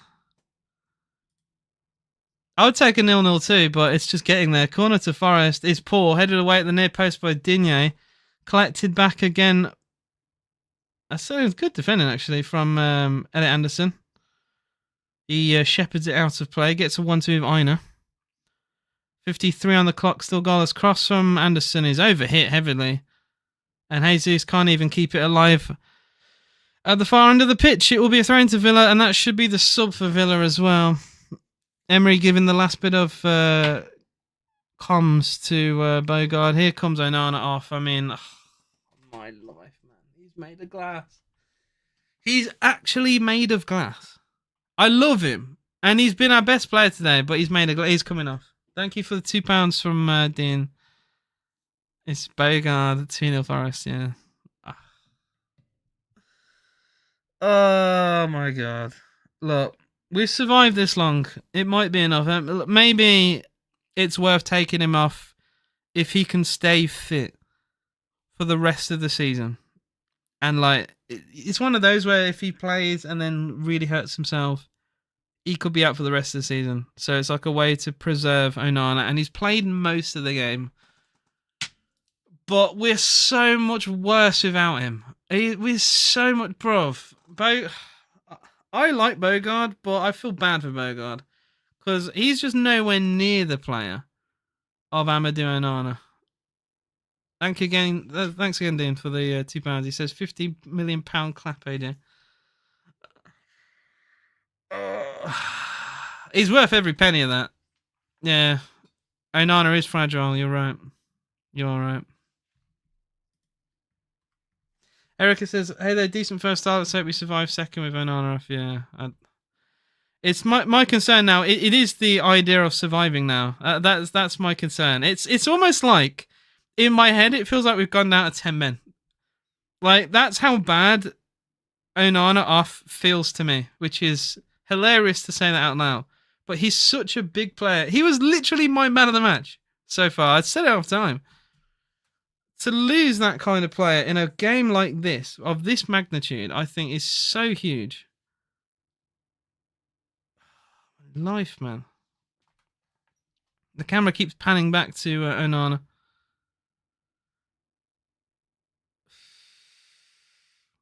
I would take a 0-0 too, but it's just getting there. Corner to Forest is poor. Headed away at the near post by Digne. Collected back again. So it was good defending, actually, from Elliot Anderson. He shepherds it out of play. Gets a 1-2 with Aina. 53 on the clock, still goalless. Cross from Anderson is overhit heavily. And Jesus can't even keep it alive. At the far end of the pitch, it will be a throw into Villa, and that should be the sub for Villa as well. Emery giving the last bit of comms to Bogard. Here comes Onana off. I mean, my life, man. He's made of glass. He's actually made of glass. I love him. And he's been our best player today, but he's made of glass. He's coming off. Thank you for the £2 from Dean. It's Bogard, 2-0 Forest, yeah. Oh my god. Look, we've survived this long. It might be enough. Maybe it's worth taking him off if he can stay fit for the rest of the season. And like, it's one of those where if he plays and then really hurts himself, he could be out for the rest of the season. So it's like a way to preserve Onana. And he's played most of the game. But we're so much worse without him. We're so much... Bruv. I like Bogard, but I feel bad for Bogard. Because he's just nowhere near the player of Amadou Onana. Thanks again, Dean, for the £2. He says £50 million clap, AJ. He's worth every penny of that. Yeah. Onana is fragile, you're right. You're all right. Erica says, hey there, decent first start. Let's hope we survive second with Onana off. Yeah. It's my concern now. It is the idea of surviving now. That's my concern. It's almost like, in my head, it feels like we've gone down to 10 men. Like, that's how bad Onana off feels to me, which is hilarious to say that out loud. But he's such a big player. He was literally my man of the match so far. I'd said it all the time. To lose that kind of player in a game like this, of this magnitude, I think is so huge. Life, man. The camera keeps panning back to Onana.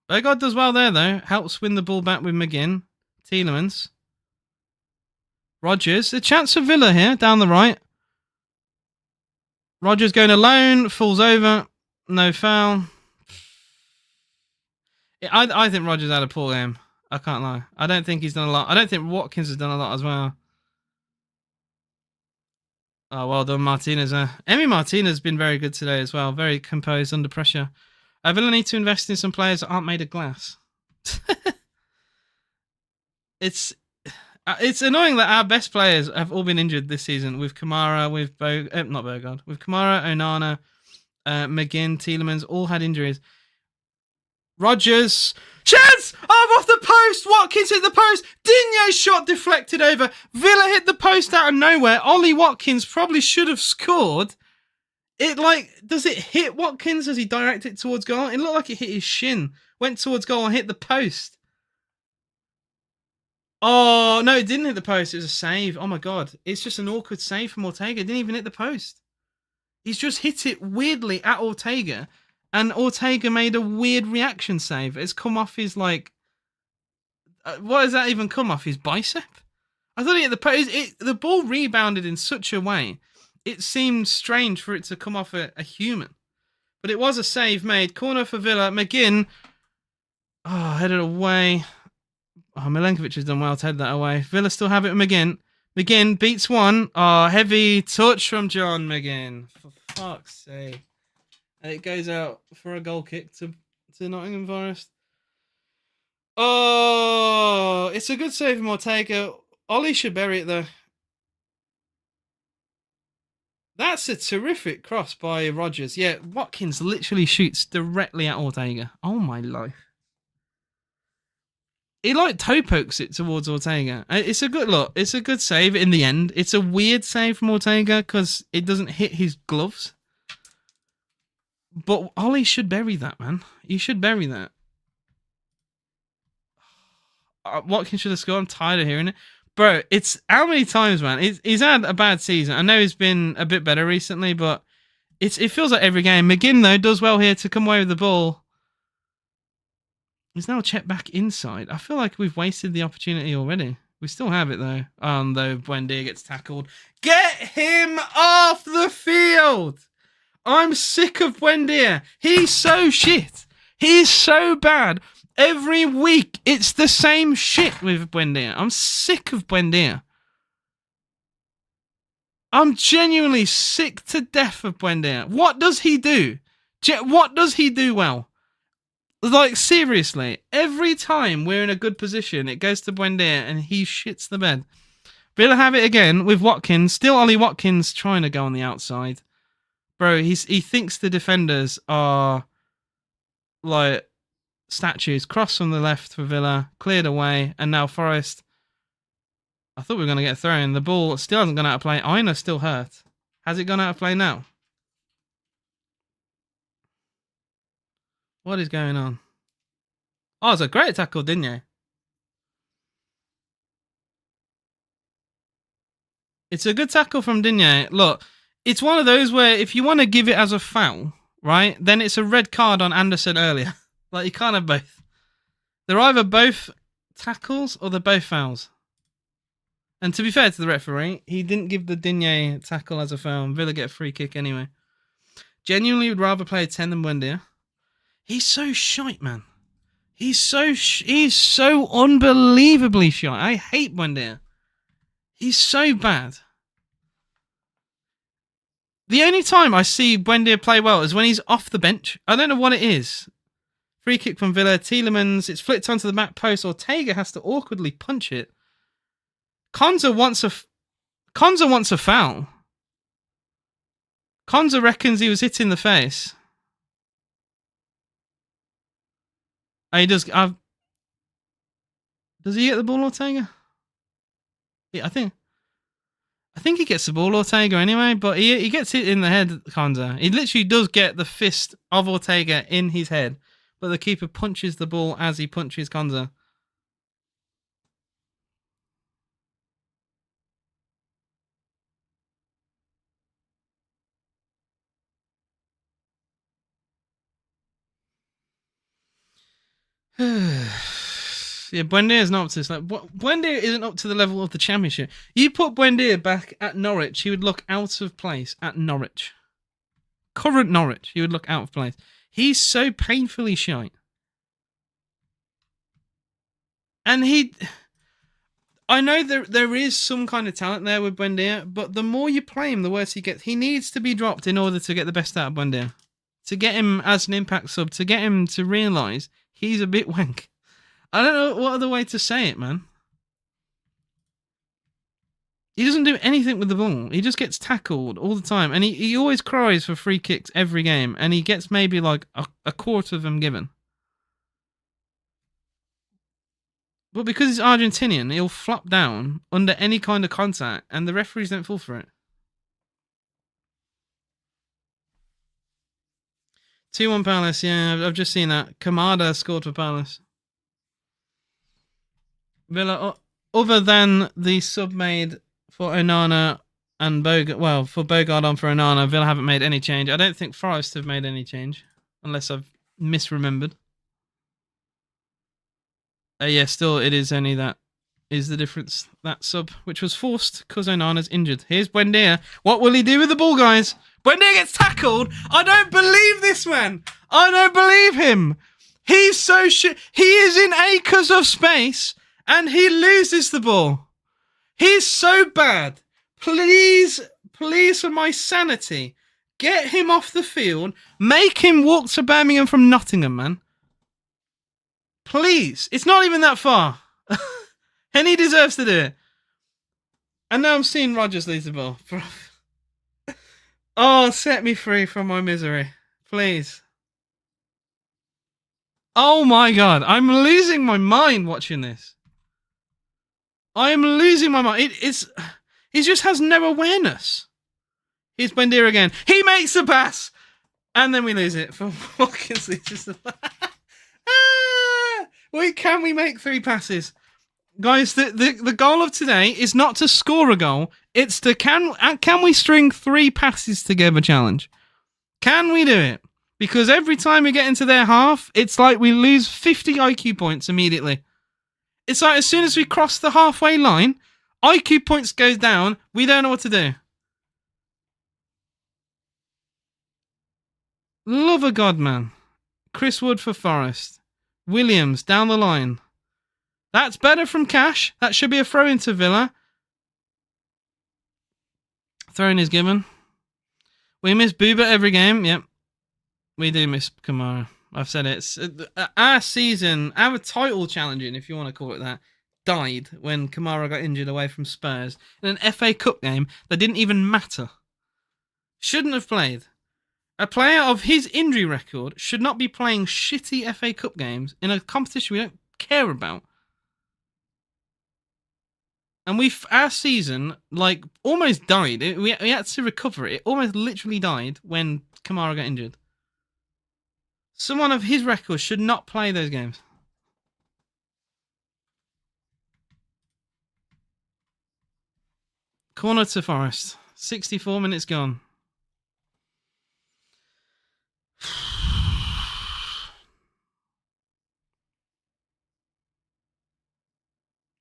Odegaard does well there, though. Helps win the ball back with McGinn. Tielemans. Rodgers. A chance for Villa here, down the right. Rodgers going alone. Falls over. No foul. I think Rodgers had a poor game. I can't lie. I don't think he's done a lot. I don't think Watkins has done a lot as well. Oh, well done, Martinez. Emi Martinez has been very good today as well. Very composed under pressure. Villa need to invest in some players that aren't made of glass. It's annoying that our best players have all been injured this season. With Kamara, with not Bergard, with Kamara, Onana, McGinn, Tielemans, all had injuries. Rodgers, chance! Off the post! Watkins hit the post! Digne's shot deflected over. Villa hit the post out of nowhere. Ollie Watkins probably should have scored. Does it hit Watkins as he directed it towards goal? It looked like it hit his shin. Went towards goal and hit the post. Oh, no, it didn't hit the post. It was a save. Oh, my God. It's just an awkward save from Ortega. It didn't even hit the post. He's just hit it weirdly at Ortega. And Ortega made a weird reaction save. It's come off his, what does that even come off? His bicep? I thought it hit the post. The ball rebounded in such a way. It seemed strange for it to come off a human. But it was a save made. Corner for Villa. McGinn. Oh, headed away. Oh, Milenkovic has done well to head that away. Villa still have it with McGinn. McGinn beats one. Oh, heavy touch from John McGinn. For fuck's sake. And it goes out for a goal kick to Nottingham Forest. Oh, it's a good save from Ortega. Ollie should bury it, though. That's a terrific cross by Rodgers. Yeah, Watkins literally shoots directly at Ortega. Oh, my life. He toe pokes it towards Ortega. It's a good look. It's a good save in the end. It's a weird save from Ortega because it doesn't hit his gloves. But Ollie should bury that, man. He should bury that. Watkins should have scored. I'm tired of hearing it. Bro, it's how many times, man? He's had a bad season. I know he's been a bit better recently, but it feels like every game. McGinn, though, does well here to come away with the ball. He's now checked back inside. I feel like we've wasted the opportunity already. We still have it, though. Though Buendia gets tackled. Get him off the field! I'm sick of Buendia. He's so shit. He's so bad. Every week, it's the same shit with Buendia. I'm sick of Buendia. I'm genuinely sick to death of Buendia. What does he do? What does he do well? Seriously, every time we're in a good position, it goes to Buendia and he shits the bed. Villa have it again with Watkins. Still Ollie Watkins trying to go on the outside. Bro, he thinks the defenders are statues. Cross from the left for Villa, cleared away, and now Forest. I thought we were going to get thrown. The ball still hasn't gone out of play. Ina's still hurt. Has it gone out of play now? What is going on? Oh, it's a great tackle, didn't you? It's a good tackle from Digne. Look, it's one of those where if you want to give it as a foul, right, then it's a red card on Anderson earlier. You can't have both. They're either both tackles or they're both fouls. And to be fair to the referee, he didn't give the Digne tackle as a foul. Villa get a free kick anyway. Genuinely would rather play 10 than Buendia. He's so shite, man. He's so unbelievably shite. I hate Buendia. He's so bad. The only time I see Buendia play well is when he's off the bench. I don't know what it is. Free kick from Villa. Tielemans. It's flicked onto the back post. Ortega has to awkwardly punch it. Konza wants a foul. Konza reckons he was hit in the face. Oh, he does. Does he get the ball, Ortega? Yeah, I think. I think he gets the ball, Ortega, anyway, but he gets hit in the head, Konza. He literally does get the fist of Ortega in his head, but the keeper punches the ball as he punches Konza. Yeah, Buendia is not up to this level. Buendia isn't up to the level of the Championship. You put Buendia back at Norwich, he would look out of place at Norwich. Current Norwich, he would look out of place. He's so painfully shite. And I know there is some kind of talent there with Buendia, but the more you play him, the worse he gets. He needs to be dropped in order to get the best out of Buendia. To get him as an impact sub, to get him to realise he's a bit wank. I don't know what other way to say it, man. He doesn't do anything with the ball. He just gets tackled all the time. And he always cries for free kicks every game. And he gets maybe like a quarter of them given. But because he's Argentinian, he'll flop down under any kind of contact. And the referees don't fall for it. 2-1 Palace, yeah, I've just seen that. Kamada scored for Palace. Villa, other than the sub made for Onana and Bogard, well, for Bogard on for Onana, Villa haven't made any change. I don't think Forest have made any change, unless I've misremembered. Yeah, still, it is only that is the difference. That sub, which was forced because Onana's injured. Here's Buendia. What will he do with the ball, guys? Buendia gets tackled. I don't believe this man. I don't believe him. He's so shit. He is in acres of space. And he loses the ball. He's so bad. Please, for my sanity, get him off the field. Make him walk to Birmingham from Nottingham, man. Please. It's not even that far. And he deserves to do it. And now I'm seeing Rodgers lose the ball. Oh, set me free from my misery. Please. Oh my God. I'm losing my mind watching this. I am losing my mind. He just has no awareness. Here's Buendia again. He makes the pass. And then we lose it. For Watkins loses the pass. Can we make 3 passes? Guys, the goal of today is not to score a goal. It's to can we string 3 passes together challenge. Can we do it? Because every time we get into their half, it's like we lose 50 IQ points immediately. It's like as soon as we cross the halfway line, IQ points goes down. We don't know what to do. Love of God, man. Chris Wood for Forest. Williams down the line. That's better from Cash. That should be a throw into Villa. Throw-in is given. We miss Booba every game. Yep. We do miss Kamara. I've said it. It's, our season, our title challenging, if you want to call it that, died when Kamara got injured away from Spurs in an FA Cup game that didn't even matter. Shouldn't have played. A player of his injury record should not be playing shitty FA Cup games in a competition we don't care about. And our season, like, almost died. We had to recover it. It almost literally died when Kamara got injured. Someone of his record should not play those games. Corner to Forest. 64 minutes gone.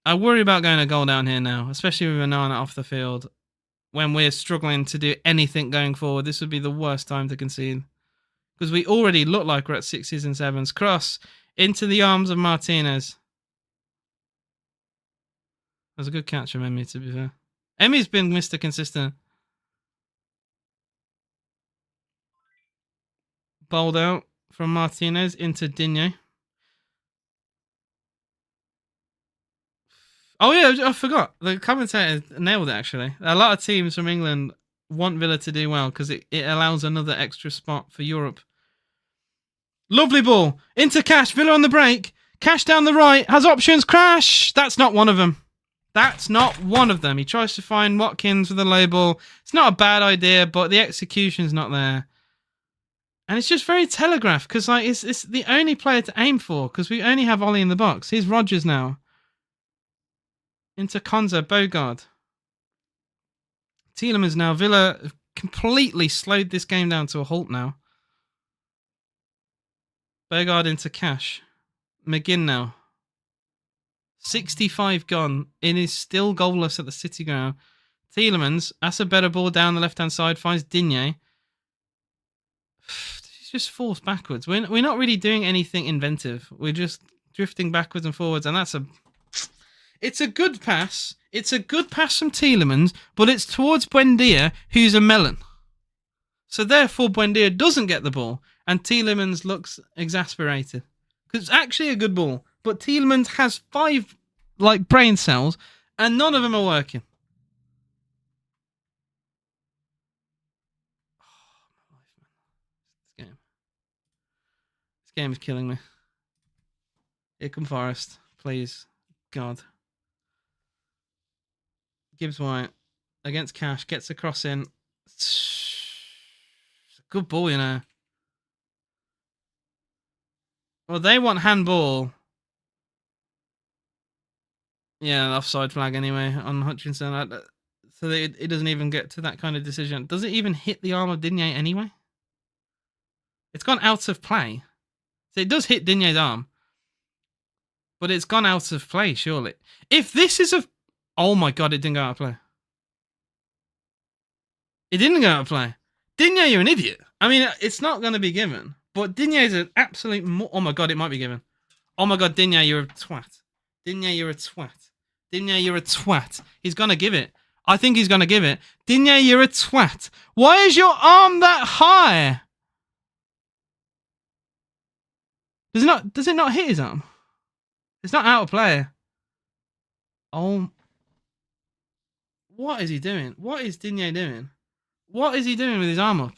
I worry about going a goal down here now, especially with Onana off the field. When we're struggling to do anything going forward, this would be the worst time to concede. Because we already look like we're at 6s and 7s. Cross into the arms of Martinez. That was a good catch from Emmy, to be fair. Emmy's been Mr. Consistent. Bowled out from Martinez into Digne. Oh yeah, I forgot. The commentator nailed it, actually. A lot of teams from England want Villa to do well because it allows another extra spot for Europe. Lovely ball. Into Cash. Villa on the break. Cash down the right. Has options. Crash. That's not one of them. That's not one of them. He tries to find Watkins with a low ball. It's not a bad idea, but the execution's not there. And it's just very telegraphed because like it's the only player to aim for because we only have Ollie in the box. Here's Rodgers now. Into Konza, Bogard. Tielemans now. Villa completely slowed this game down to a halt now. Bogard into Cash. McGinn now. 65 gone. It is still goalless at the City ground. Tielemans, that's a better ball down the left-hand side, finds Digne. He's just forced backwards. We're not really doing anything inventive. We're just drifting backwards and forwards, and it's a good pass. It's a good pass from Tielemans, but it's towards Buendia, who's a melon. So therefore, Buendia doesn't get the ball, and Tielemans looks exasperated. Because it's actually a good ball, but Tielemans has 5 brain cells, and none of them are working. This game is killing me. Here come Forest, please, God. Gibbs White against Cash, gets a cross in. It's a good ball, you know. Well, they want handball. Yeah, offside flag anyway on Hutchinson. So it doesn't even get to that kind of decision. Does it even hit the arm of Digne anyway? It's gone out of play. So it does hit Digne's arm. But it's gone out of play, surely. If this is a... Oh my God, it didn't go out of play. It didn't go out of play. Digne, you're an idiot. I mean, it's not going to be given. But Digne is an absolute... Oh my God, it might be given. Oh my God, Digne, you're a twat. Digne, you're a twat. Digne, you're a twat. He's going to give it. I think he's going to give it. Digne, you're a twat. Why is your arm that high? Does it not hit his arm? It's not out of play. Oh. What is he doing? What is Digne doing? What is he doing with his arm up?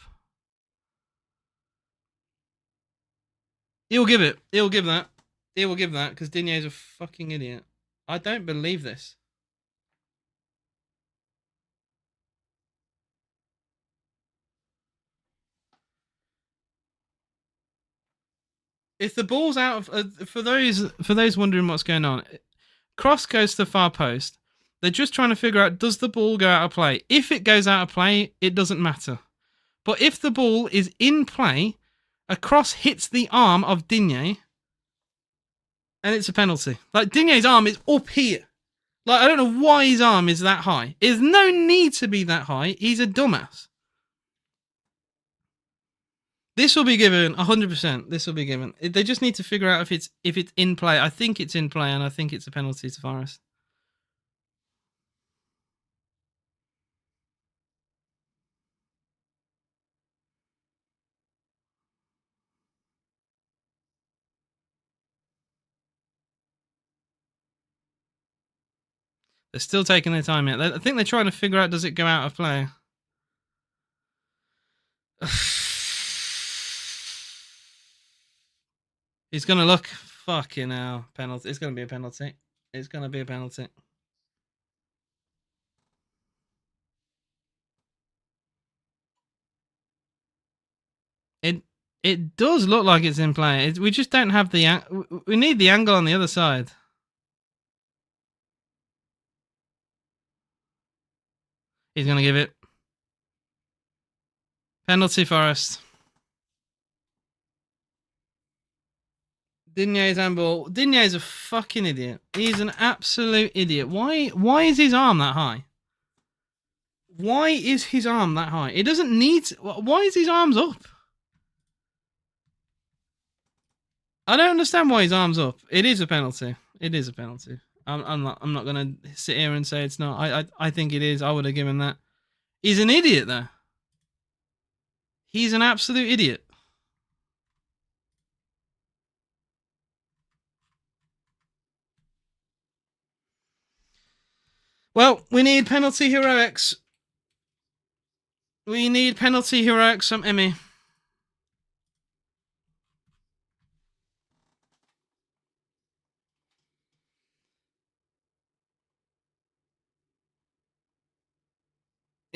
He'll give it. He'll give that. He will give that because Digne is a fucking idiot. I don't believe this. If the ball's out of for those wondering what's going on, cross goes to the far post. They're just trying to figure out, does the ball go out of play? If it goes out of play, it doesn't matter. But if the ball is in play, a cross hits the arm of Digne, and it's a penalty. Like, Digne's arm is up here. Like, I don't know why his arm is that high. There's no need to be that high. He's a dumbass. This will be given 100%. This will be given. They just need to figure out if it's in play. I think it's in play, and I think it's a penalty to Forest. They're still taking their time yet. I think they're trying to figure out, does it go out of play? He's going to look. Fucking hell. Penalty. It's going to be a penalty. It's going to be a penalty. It does look like it's in play. We just don't have the... We need the angle on the other side. He's going to give it. Penalty Forest. Digne's handball. Digne is a fucking idiot. He's an absolute idiot. Why is his arm that high? Why is his arm that high? It doesn't need... Why is his arms up? I don't understand why his arm's up. It is a penalty. It is a penalty. I'm not gonna sit here and say it's not. I think it is. I would have given that. He's an idiot though. He's an absolute idiot. Well, we need penalty heroics. We need penalty heroics from Emmy.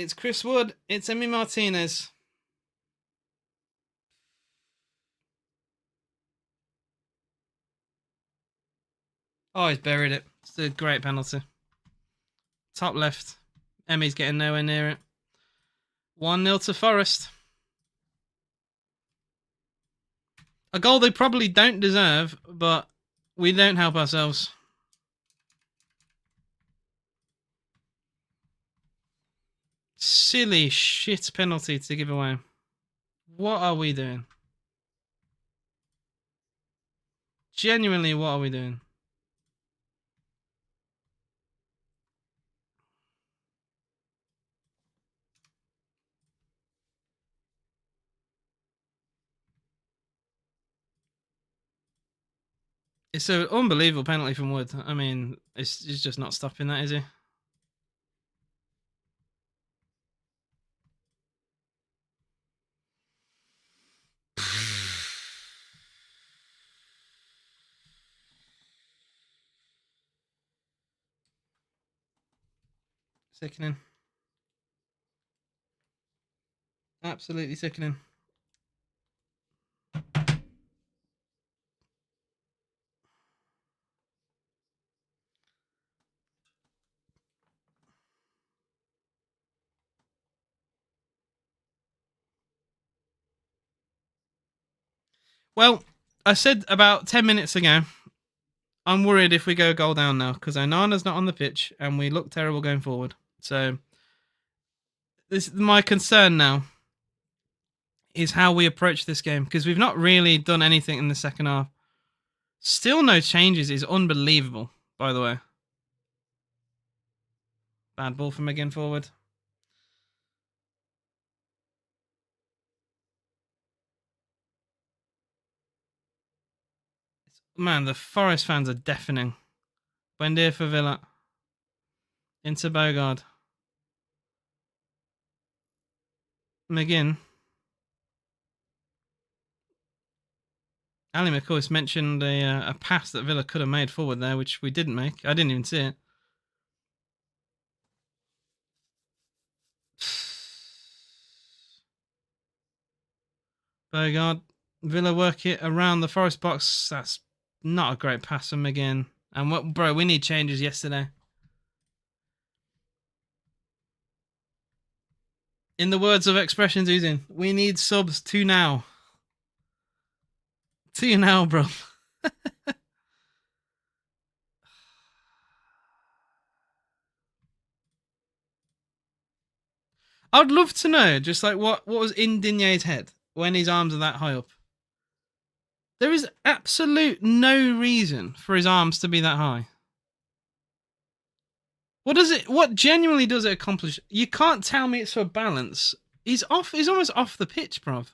It's Chris Wood. It's Emi Martinez. Oh, he's buried it. It's a great penalty. Top left. Emi's getting nowhere near it. 1-0 to Forest. A goal they probably don't deserve, but we don't help ourselves. Silly shit penalty to give away. What are we doing? Genuinely, what are we doing? It's an unbelievable penalty from Wood. I mean, he's just not stopping that, is he? Sickening. Absolutely sickening. Well, I said about 10 minutes ago, I'm worried if we go goal down now because Onana's not on the pitch and we look terrible going forward. So, this my concern now is how we approach this game because we've not really done anything in the second half. Still no changes is unbelievable, by the way. Bad ball from again forward. Man, the Forest fans are deafening. Buendia for Villa. Into Bogard. McGinn. Ali McCoy's mentioned a pass that Villa could have made forward there, which we didn't make. I didn't even see it. Bogard. Villa work it around the Forest box. That's not a great pass from McGinn. And what, bro, we need changes yesterday. In the words of Expressions Oozing, we need subs to now. To now, bro. I'd love to know just like what was in Digne's head when his arms are that high up. There is absolute no reason for his arms to be that high. What genuinely does it accomplish? You can't tell me it's for balance. He's almost off the pitch, bruv.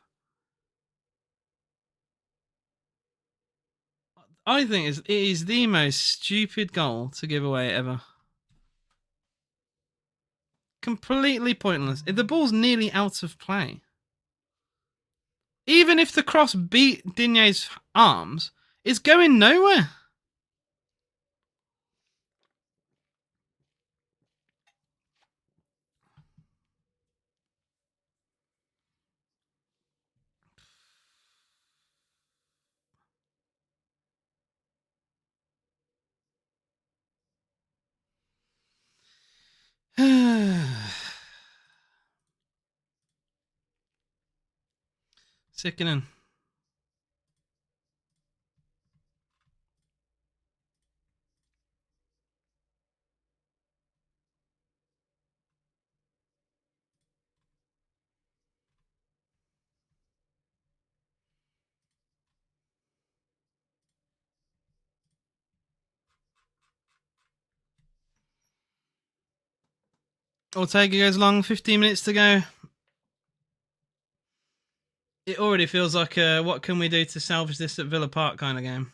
I think it is the most stupid goal to give away ever. Completely pointless. The ball's nearly out of play. Even if the cross beat Digne's arms, it's going nowhere. Sickening. Ortega goes long, 15 minutes to go. It already feels like what can we do to salvage this at Villa Park kind of game.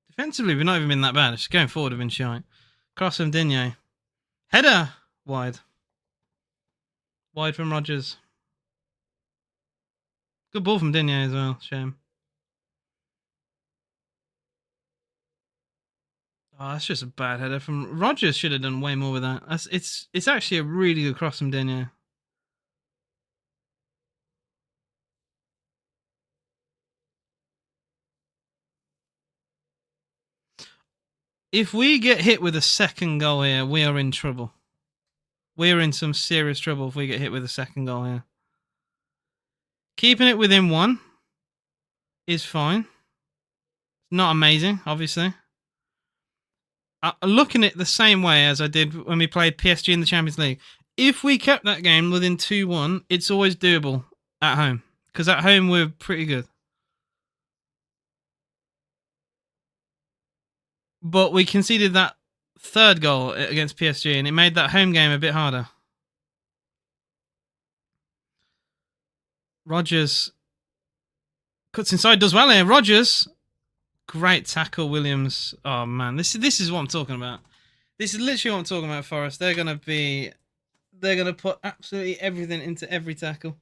Defensively, we've not even been that bad. It's going forward have been shite. Cross from Digne. Header! Wide. Wide from Rodgers. Good ball from Digne as well. Shame. Oh, that's just a bad header from Rogers. Should have done way more with that. It's actually a really good cross from Denio. If we get hit with a second goal here, we are in trouble. We're in some serious trouble if we get hit with a second goal here. Keeping it within one is fine. Not amazing, obviously. Looking at it the same way as I did when we played PSG in the Champions League. If we kept that game within 2-1, it's always doable at home. Because at home, we're pretty good. But we conceded that third goal against PSG, and it made that home game a bit harder. Rogers cuts inside, does well here. Rogers, great tackle, Williams. Oh man, this is what I'm talking about. This is literally what I'm talking about. Forest, they're gonna put absolutely everything into every tackle.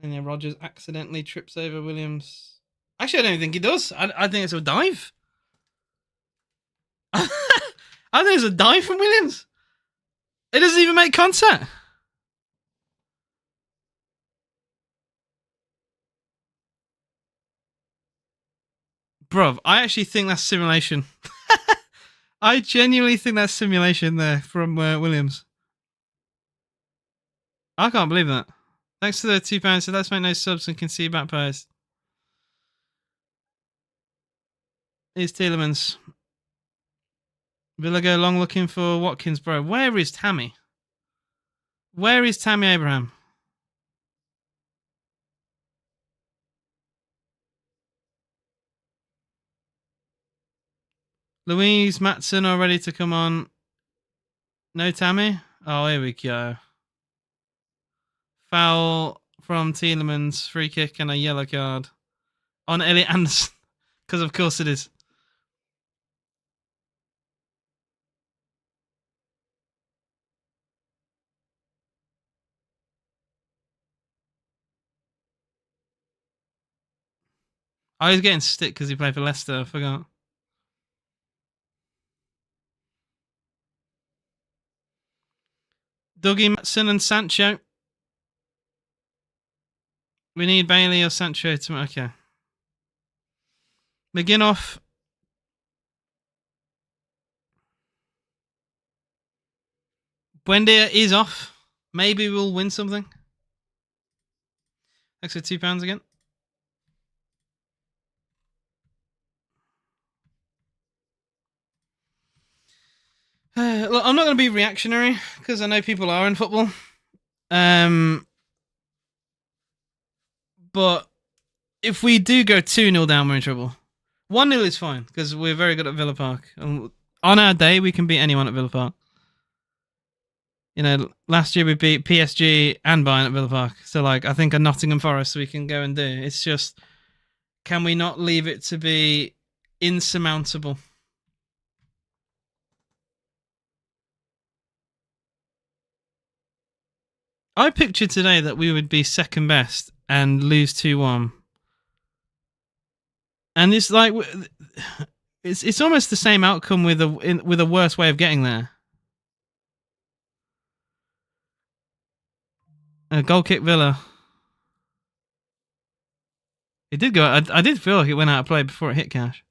And then Rogers accidentally trips over Williams. Actually, I don't think he does. I think it's a dive. I think it's a dive from Williams. It doesn't even make contact. Bruv, I actually think that's simulation. I genuinely think that's simulation there from Williams. I can't believe that. Thanks to the £2, so let's make no subs and can see back post. Here's Tielemans. Villa go long looking for Watkins, bro. Where is Tammy? Where is Tammy Abraham? Louise, Matson are ready to come on. No Tammy? Oh, here we go. Foul from Tielemans, free kick and a yellow card on Elliot Anderson. Because of course it is. I was getting stick because he played for Leicester. I forgot. Dougie, Matson and Sancho. We need Bailey or Sancho to... Okay. McGinnoff. Buendia is off. Maybe we'll win something. Thanks for £2 again. Look, I'm not going to be reactionary because I know people are in football. But if we do go 2-0 down, we're in trouble. 1-0 is fine because we're very good at Villa Park. And on our day, we can beat anyone at Villa Park. You know, last year we beat PSG and Bayern at Villa Park. So, like, I think a Nottingham Forest we can go and do. It's just, can we not leave it to be insurmountable? I pictured today that we would be second best and lose 2-1. And it's like, it's almost the same outcome with a worse way of getting there. A goal kick Villa. It did go. I did feel like it went out of play before it hit Cash.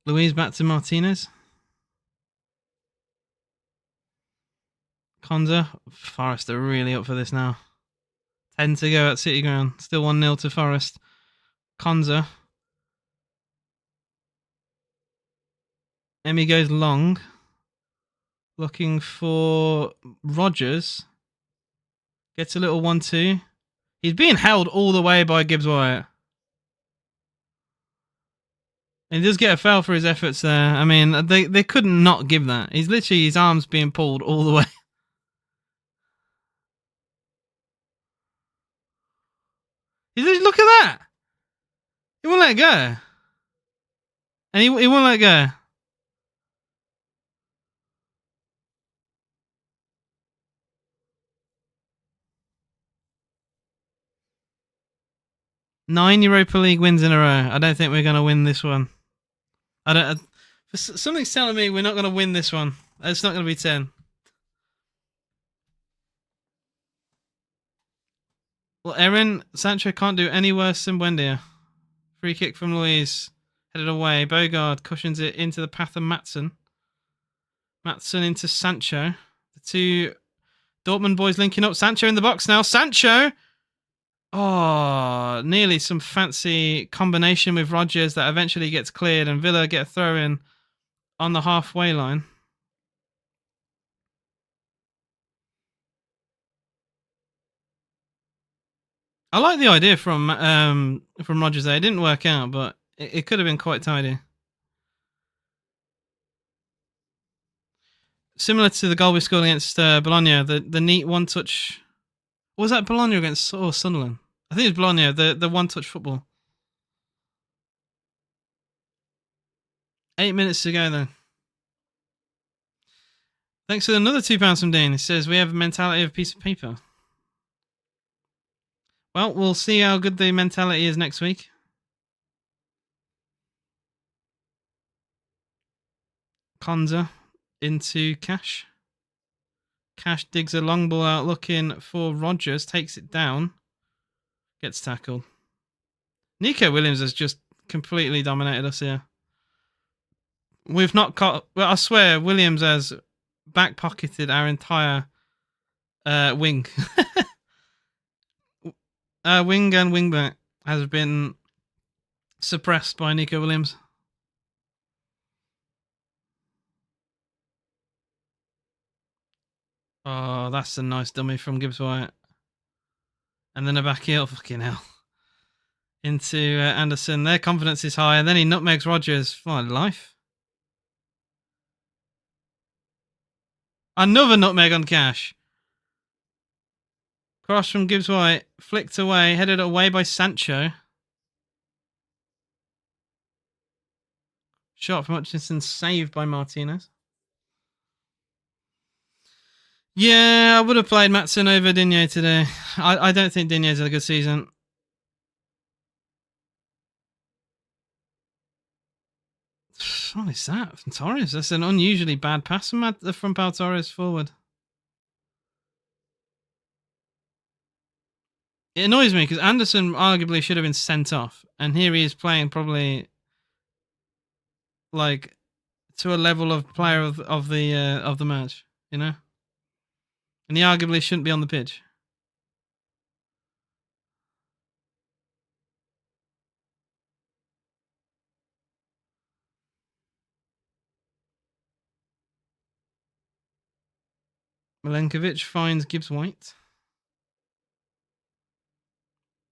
Louise back to Martinez. Konza. Forest are really up for this now. 10 to go at City Ground. Still 1-0 to Forest. Konza. Emmy goes long. Looking for Rogers. Gets a little 1-2. He's being held all the way by Gibbs Wyatt. And he does get a foul for his efforts there. I mean, they couldn't not give that. He's literally, his arms being pulled all the way. Look at that. He won't let it go. And he won't let go. Nine Europa League wins in a row. I don't think we're going to win this one. I don't. Something's telling me we're not going to win this one. It's not going to be 10. Well, Erin, Sancho can't do any worse than Buendia. Free kick from Luis. Headed away. Bogard cushions it into the path of Matson. Matson into Sancho. The two Dortmund boys linking up. Sancho in the box now. Sancho! Oh, nearly some fancy combination with Rodgers that eventually gets cleared and Villa get a throw in on the halfway line. I like the idea from Rodgers there. It didn't work out, but it could have been quite tidy. Similar to the goal we scored against Bologna, the neat one-touch. Was that Bologna against Sunderland? I think it was Bologna, the one-touch football. 8 minutes to go then. Thanks for another £2 from Dean. He says, we have a mentality of a piece of paper. Well, we'll see how good the mentality is next week. Konza into Cash. Cash digs a long ball out looking for Rodgers. Takes it down. Gets tackled. Nico Williams has just completely dominated us here. We've not caught... Well, I swear, Williams has back-pocketed our entire wing. Our wing and wingback has been suppressed by Nico Williams. Oh, that's a nice dummy from Gibbs White. And then a back heel, fucking hell. Into Anderson. Their confidence is high. And then he nutmegs Rodgers. My life. Another nutmeg on Cash. Cross from Gibbs White. Flicked away. Headed away by Sancho. Shot from Hutchinson. Saved by Martinez. Yeah, I would have played Matson over Digne today. I don't think Digne's had a good season. What is that from Torres? That's an unusually bad pass from Pau Torres forward. It annoys me because Anderson arguably should have been sent off, and here he is playing probably like to a level of player of the match, you know, and he arguably shouldn't be on the pitch. Milenkovic finds Gibbs White.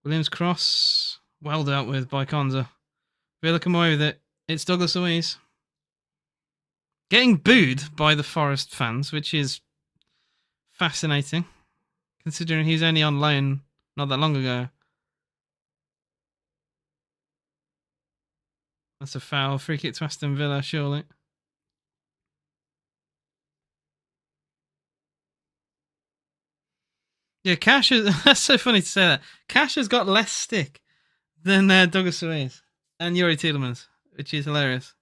Williams cross, well dealt with by Konza. Villa come away with it. It's Douglas Luiz. Getting booed by the Forest fans, which is fascinating, considering he's only on loan not that long ago. That's a foul. Free kick to Aston Villa, surely. Yeah, Cash is... That's so funny to say that. Cash has got less stick than Douglas Luiz and Yuri Tielemans, which is hilarious.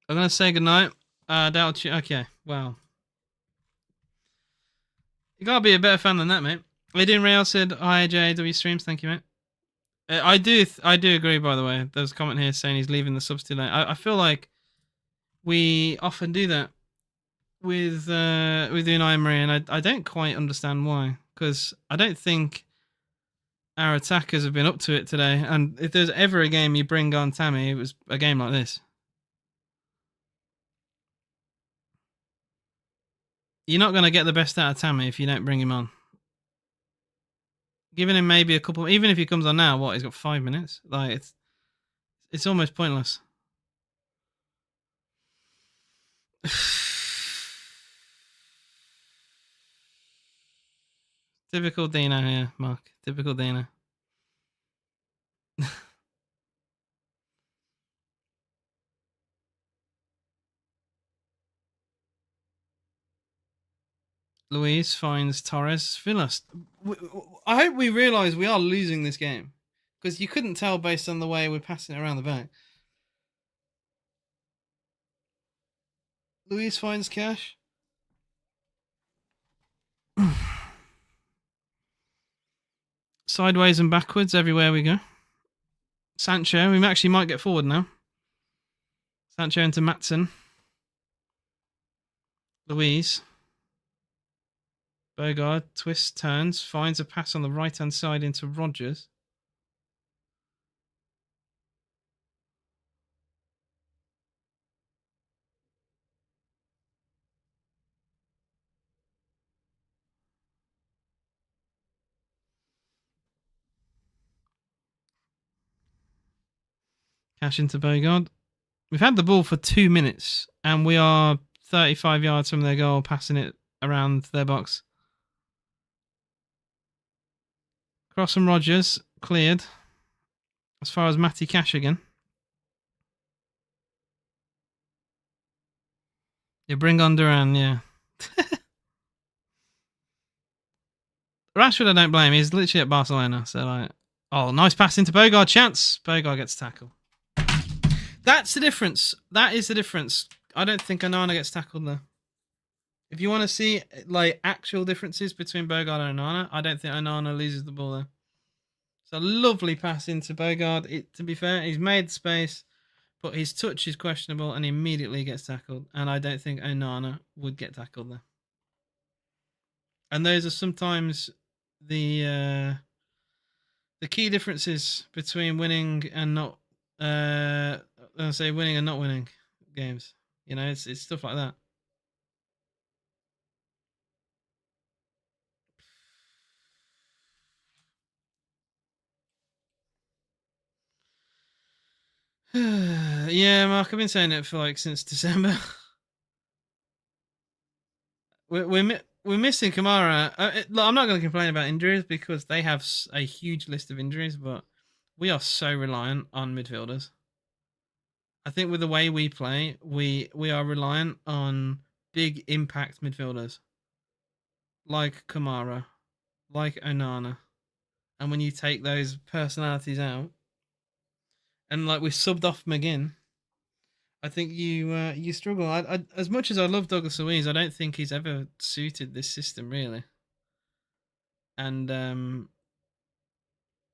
I'm going to say goodnight. Okay, wow. You got to be a better fan than that, mate. Adrian Real said, hi, JW Streams. Thank you, mate. I do agree, by the way. There's a comment here saying he's leaving the subs too late. I feel like we often do that with Unai Emery, and I don't quite understand why. Because I don't think our attackers have been up to it today. And if there's ever a game you bring on Tammy, it was a game like this. You're not going to get the best out of Tammy if you don't bring him on. Giving him maybe a couple, even if he comes on now, what, he's got 5 minutes? Like, it's almost pointless. Typical Dino here, Mark. Typical Dino. Luis finds Torres. Villa. I hope we realise we are losing this game. Because you couldn't tell based on the way we're passing it around the back. Luis finds Cash. Sideways and backwards everywhere we go. Sancho. We actually might get forward now. Sancho into Matson. Luis. Bogard twists, turns, finds a pass on the right-hand side into Rodgers. Cash into Bogard. We've had the ball for 2 minutes and we are 35 yards from their goal, passing it around their box. Cross from Rodgers, cleared. As far as Matty Cash again. You bring on Duran, yeah. Rashford, I don't blame. He's literally at Barcelona. So, like, oh, nice pass into Bogard. Chance. Bogard gets tackled. That's the difference. That is the difference. I don't think Onana gets tackled there. If you want to see like actual differences between Bogard and Onana, I don't think Onana loses the ball there. It's a lovely pass into Bogard. To be fair, he's made space, but his touch is questionable and he immediately gets tackled. And I don't think Onana would get tackled there. And those are sometimes the key differences between winning and not. Winning and not winning games. You know, it's stuff like that. Yeah, Mark, I've been saying it for like since December. we're missing Kamara. I'm not going to complain about injuries because they have a huge list of injuries, but we are so reliant on midfielders. I think with the way we play, we are reliant on big impact midfielders like Kamara, like Onana, and when you take those personalities out, and like we subbed off McGinn, I think you struggle. I as much as I love Douglas Luiz, I don't think he's ever suited this system really. And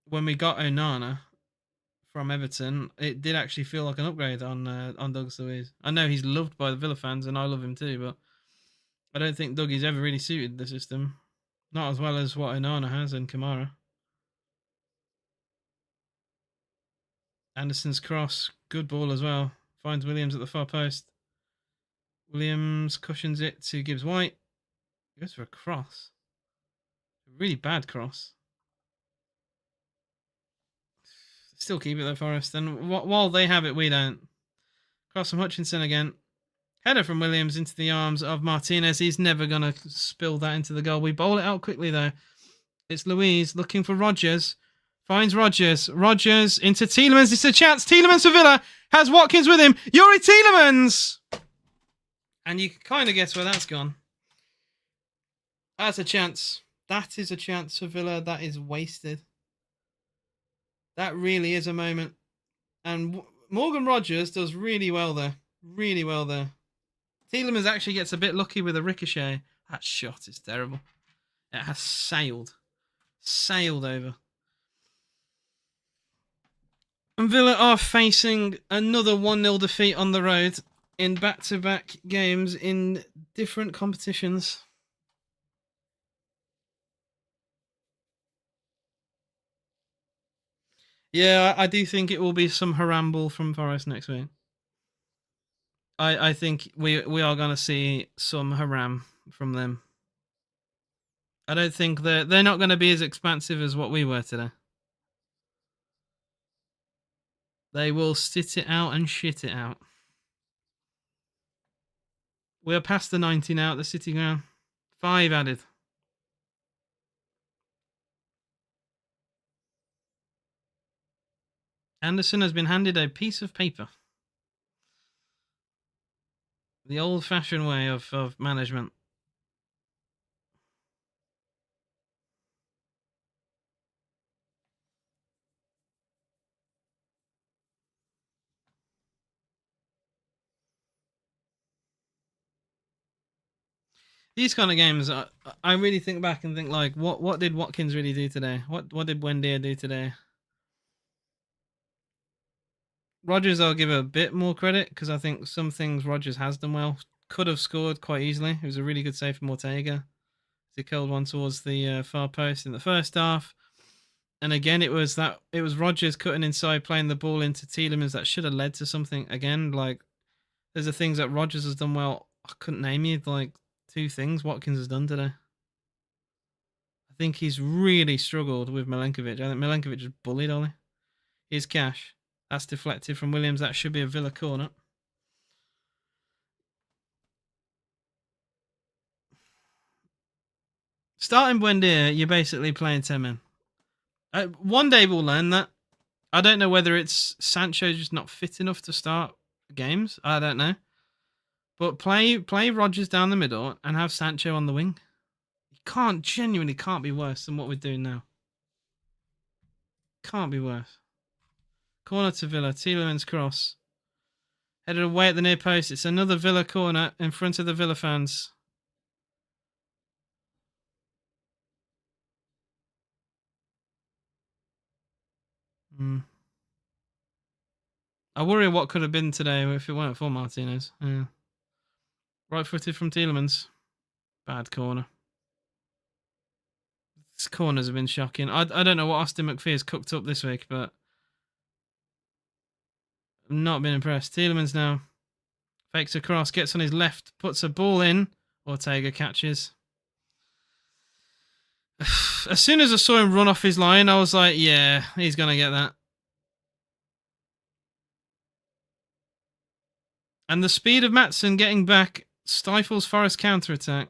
when we got Onana from Everton, it did actually feel like an upgrade on Douglas Luiz. I know he's loved by the Villa fans, and I love him too, but I don't think Dougie's ever really suited the system, not as well as what Onana has and Kamara. Anderson's cross, good ball as well. Finds Williams at the far post. Williams cushions it to Gibbs White. Goes for a cross. A really bad cross. Still keep it though, Forest. And while they have it, we don't. Cross from Hutchinson again. Header from Williams into the arms of Martinez. He's never going to spill that into the goal. We bowl it out quickly though. It's Luiz looking for Rodgers. Finds Rodgers. Rodgers into Tielemans. It's a chance. Tielemans for Villa. Has Watkins with him. Yuri Tielemans! And you can kind of guess where that's gone. That's a chance. That is a chance for Villa. That is wasted. That really is a moment. And Morgan Rodgers does really well there. Really well there. Tielemans actually gets a bit lucky with a ricochet. That shot is terrible. It has sailed over. And Villa are facing another 1-0 defeat on the road in back-to-back games in different competitions. Yeah, I do think it will be some haramble from Forest next week. I think we are going to see some haram from them. I don't think they're not going to be as expansive as what we were today. They will sit it out and shit it out. We are past the 90 now at the City Ground. 5 added. Anderson has been handed a piece of paper. The old-fashioned way of management. These kind of games, I really think back and think like, what did Watkins really do today? What did Buendia do today? Rodgers, I'll give a bit more credit because I think some things Rodgers has done well. Could have scored quite easily. It was a really good save from Ortega. He curled one towards the far post in the first half. And again, it was Rodgers cutting inside, playing the ball into Tielemans that should have led to something. Again, like there's the things that Rodgers has done well. I couldn't name you like two things Watkins has done today. I think he's really struggled with Milenkovic. I think Milenkovic just bullied Ollie. Here's Cash. That's deflected from Williams. That should be a Villa corner. Starting Buendia, you're basically playing 10 men. One day we'll learn that. I don't know whether it's Sancho just not fit enough to start games. I don't know. But play Rodgers down the middle and have Sancho on the wing. Genuinely can't be worse than what we're doing now. Can't be worse. Corner to Villa. Tielemans cross. Headed away at the near post. It's another Villa corner in front of the Villa fans. I worry what could have been today if it weren't for Martinez. Yeah. Right-footed from Tielemans. Bad corner. These corners have been shocking. I don't know what Austin McPhee has cooked up this week, but I've not been impressed. Tielemans now. Fakes across, gets on his left, puts a ball in. Ortega catches. As soon as I saw him run off his line, I was like, yeah, he's going to get that. And the speed of Maatsen getting back stifles Forest counter-attack.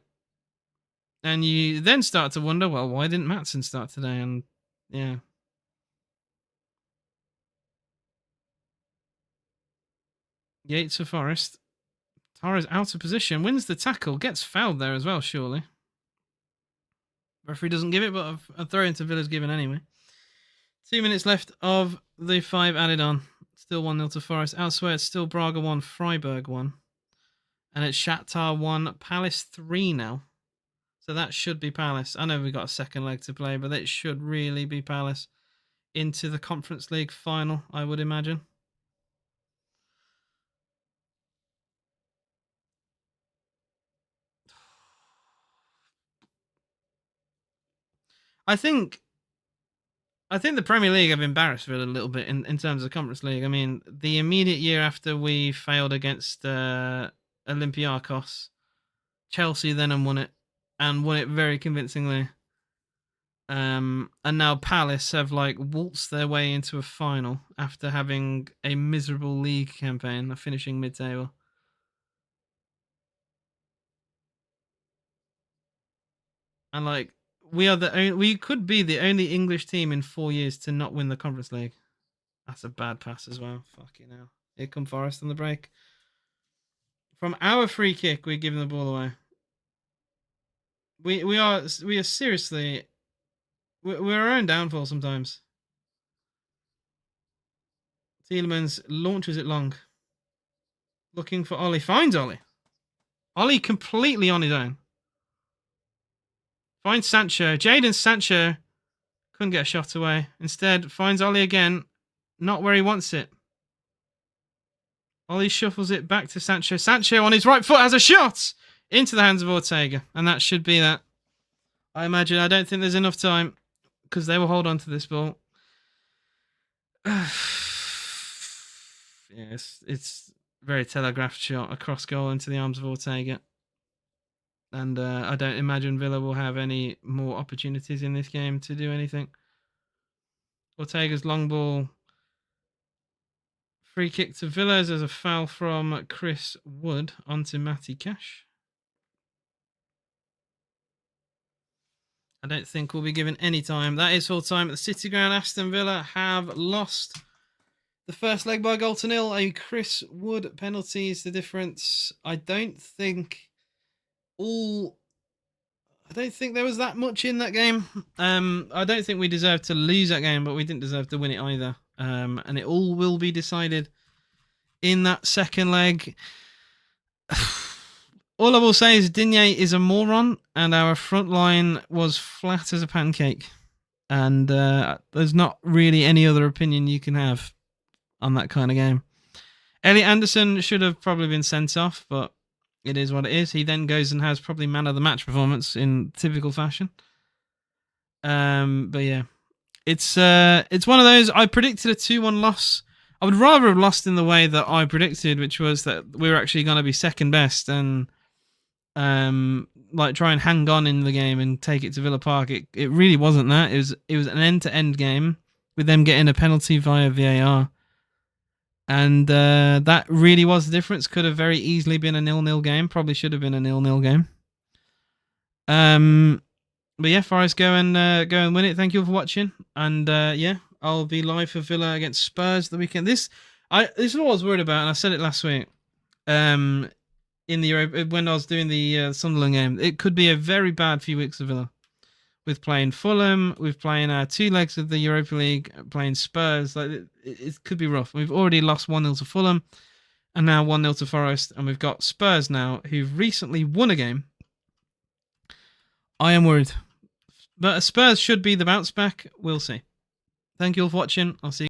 And you then start to wonder, well, why didn't Maatsen start today? And yeah. Yates for Forest. Tara's out of position, wins the tackle, gets fouled there as well, surely. Referee doesn't give it, but a throw into Villa's given anyway. 2 minutes left of the 5 added on. Still 1-0 to Forest. Elsewhere, it's still Braga 1, Freiburg 1. And it's Shakhtar 1, Palace 3 now. So that should be Palace. I know we've got a second leg to play, but it should really be Palace into the Conference League final, I would imagine. I think the Premier League have embarrassed Villa a little bit in terms of the Conference League. I mean, the immediate year after we failed against Olympiacos, Chelsea then won it very convincingly. And now Palace have like waltzed their way into a final after having a miserable league campaign, finishing mid-table. And like we could be the only English team in 4 years to not win the Conference League. That's a bad pass as well. Fucking hell. Here come Forest on the break. From our free kick, we're giving the ball away. We are seriously we're our own downfall sometimes. Tielemans launches it long. Looking for Ollie. Finds Ollie. Ollie completely on his own. Finds Sancho. Jadon Sancho couldn't get a shot away. Instead, finds Ollie again. Not where he wants it. Ollie shuffles it back to Sancho. Sancho on his right foot has a shot into the hands of Ortega. And that should be that. I imagine. I don't think there's enough time because they will hold on to this ball. Yes, it's very telegraphed shot across goal into the arms of Ortega. And I don't imagine Villa will have any more opportunities in this game to do anything. Ortega's long ball. Free kick to Villa. There's a foul from Chris Wood onto Matty Cash. I don't think we'll be given any time. That is full time at the City Ground. Aston Villa have lost The first leg by 0-0. A Chris Wood penalty is the difference. I don't think there was that much in that game. I don't think we deserved to lose that game, but we didn't deserve to win it either. And it all will be decided in that second leg. All I will say is Digne is a moron, and our front line was flat as a pancake. And there's not really any other opinion you can have on that kind of game. Elliot Anderson should have probably been sent off, but it is what it is. He then goes and has probably man of the match performance in typical fashion. But yeah, it's one of those. I predicted a 2-1 loss. I would rather have lost in the way that I predicted, which was that we were actually going to be second best and like try and hang on in the game and take it to Villa Park. It really wasn't that. It was an end-to-end game with them getting a penalty via VAR. And that really was the difference. Could have very easily been a 0-0 game. Probably should have been a 0-0 game. But yeah, Forest go and win it. Thank you all for watching. And yeah, I'll be live for Villa against Spurs the weekend. This is what I was worried about, and I said it last week. In the Europa, when I was doing the Sunderland game, it could be a very bad few weeks of Villa. With playing Fulham, with playing 2 legs of the Europa League, playing Spurs, like it could be rough. We've already lost 1-0 to Fulham, and now 1-0 to Forest, and we've got Spurs now, who've recently won a game. I am worried, but Spurs should be the bounce back. We'll see. Thank you all for watching. I'll see you.